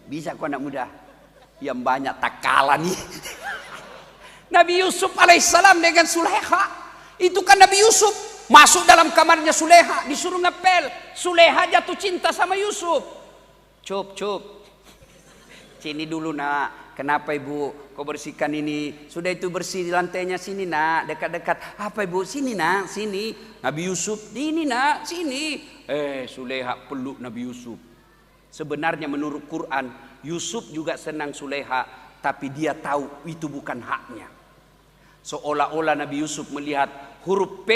Bisa kok anak muda yang banyak tak kalah nih. Nabi Yusuf alaihissalam dengan Sulaiha. Itu kan Nabi Yusuf masuk dalam kamarnya Sulaiha, disuruh ngepel. Sulaiha jatuh cinta sama Yusuf. Cup. Sini dulu nak. Kenapa ibu? Kau bersihkan ini. Sudah itu bersih di lantainya, sini nak. Dekat-dekat. Apa ibu? Sini nak. Sini. Nabi Yusuf. Ini nak. Sini. Sulaiha peluk Nabi Yusuf. Sebenarnya menurut Quran, Yusuf juga senang Sulaiha. Tapi dia tahu itu bukan haknya. Seolah-olah Nabi Yusuf melihat huruf P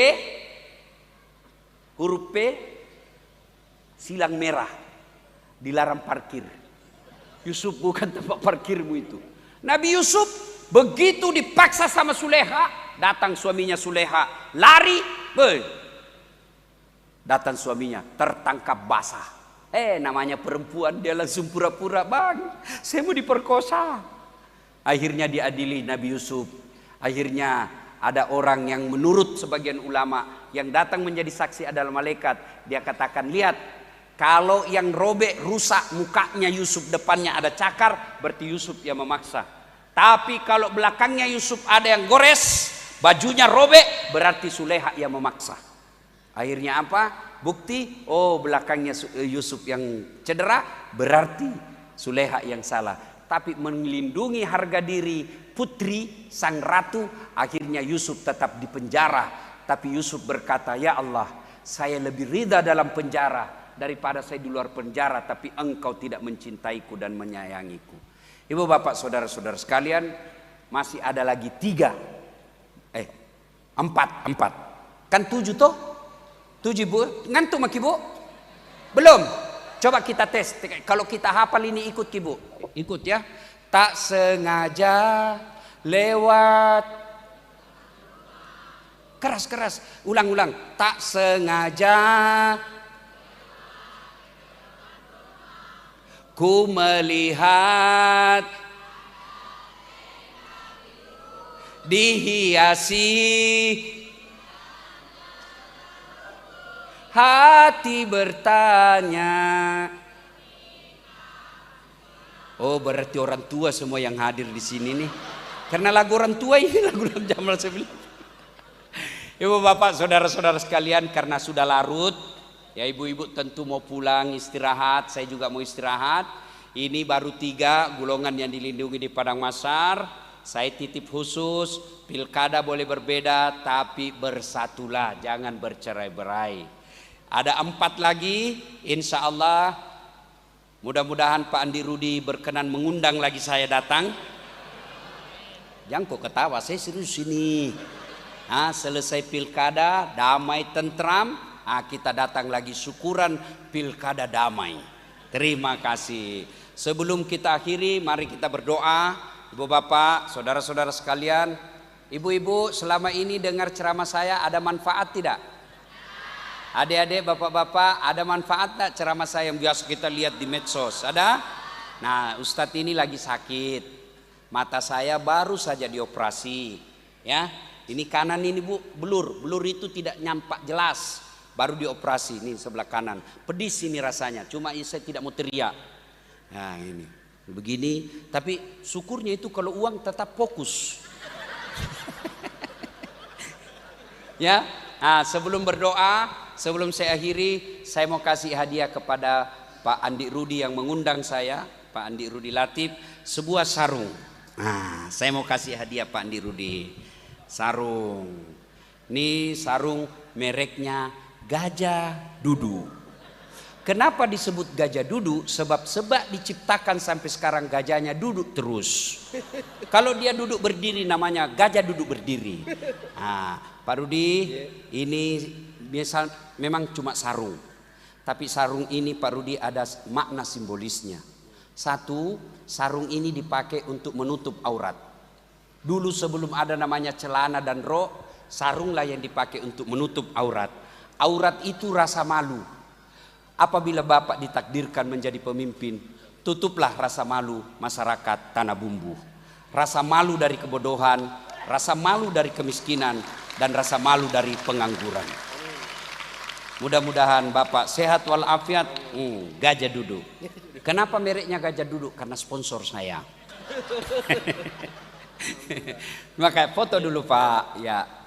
silang merah. Dilarang parkir. Yusuf bukan tempat parkirmu itu. Nabi Yusuf begitu dipaksa sama Sulaiha, datang suaminya Sulaiha, lari, datang suaminya tertangkap basah. Namanya perempuan, dia langsung pura-pura, bang, saya mau diperkosa. Akhirnya diadili Nabi Yusuf. Akhirnya ada orang yang menurut sebagian ulama yang datang menjadi saksi adalah malaikat. Dia katakan, lihat, kalau yang robek rusak mukanya Yusuf, depannya ada cakar, berarti Yusuf yang memaksa. Tapi kalau belakangnya Yusuf ada yang gores, bajunya robek, berarti Sulaiha yang memaksa. Akhirnya apa? Bukti, belakangnya Yusuf yang cedera, berarti Sulaiha yang salah. Tapi melindungi harga diri putri sang ratu, akhirnya Yusuf tetap di penjara. Tapi Yusuf berkata, ya Allah, saya lebih ridha dalam penjara daripada saya di luar penjara, tapi engkau tidak mencintaiku dan menyayangiku. Ibu bapak saudara-saudara sekalian, masih ada lagi 4. Kan 7 toh? 7 ibu, ngantuk mak ibu? Belum. Coba kita tes. Kalau kita hafal ini ikut ibu. Ikut ya. Tak sengaja lewat. Keras. Ulang. Tak sengaja ku melihat dihiasi hati bertanya. Berarti orang tua semua yang hadir di sini nih. Karena lagu orang tua ini lagu Jamal Sabila. Ibu bapak saudara-saudara sekalian, karena sudah larut, ya ibu-ibu tentu mau pulang istirahat, saya juga mau istirahat. Ini baru 3 golongan yang dilindungi di Padang Masar. Saya titip khusus, pilkada boleh berbeda tapi bersatulah, jangan bercerai-berai. Ada 4 lagi, insya Allah. Mudah-mudahan Pak Andi Rudi berkenan mengundang lagi saya datang. Jangan kok ketawa, saya serius ini. Selesai pilkada, damai tentram, kita datang lagi syukuran pilkada damai. Terima kasih. Sebelum kita akhiri, mari kita berdoa. Ibu bapak, saudara-saudara sekalian, ibu-ibu selama ini dengar ceramah saya ada manfaat tidak? Adik-adik, bapak-bapak, ada manfaat tak ceramah saya yang biasa kita lihat di medsos? Ada? Nah, Ustadz ini lagi sakit. Mata saya baru saja dioperasi. Ya, ini kanan ini bu, blur itu tidak nyampak jelas. Baru dioperasi, ini sebelah kanan. Pedis ini rasanya, cuma saya tidak mau teriak. Nah ini, begini. Tapi syukurnya itu kalau uang tetap fokus. Ya, sebelum berdoa, sebelum saya akhiri, saya mau kasih hadiah kepada Pak Andi Rudi yang mengundang saya, Pak Andi Rudi Latif, sebuah sarung. Saya mau kasih hadiah Pak Andi Rudi. Sarung. Ini sarung mereknya Gajah Dudu. Kenapa disebut Gajah Dudu? Sebab diciptakan sampai sekarang gajahnya duduk terus. Kalau dia duduk berdiri namanya gajah duduk berdiri. Pak Rudi, ini biasa memang cuma sarung. Tapi sarung ini Pak Rudi ada makna simbolisnya. Satu, sarung ini dipakai untuk menutup aurat. Dulu sebelum ada namanya celana dan rok, sarunglah yang dipakai untuk menutup aurat. Aurat itu rasa malu. Apabila Bapak ditakdirkan menjadi pemimpin, tutuplah rasa malu masyarakat Tanah Bumbu. Rasa malu dari kebodohan, rasa malu dari kemiskinan, dan rasa malu dari pengangguran. Mudah-mudahan Bapak sehat walafiat. Gajah duduk. Kenapa mereknya Gajah Duduk? Karena sponsor saya. Maka foto dulu Pak. Ya.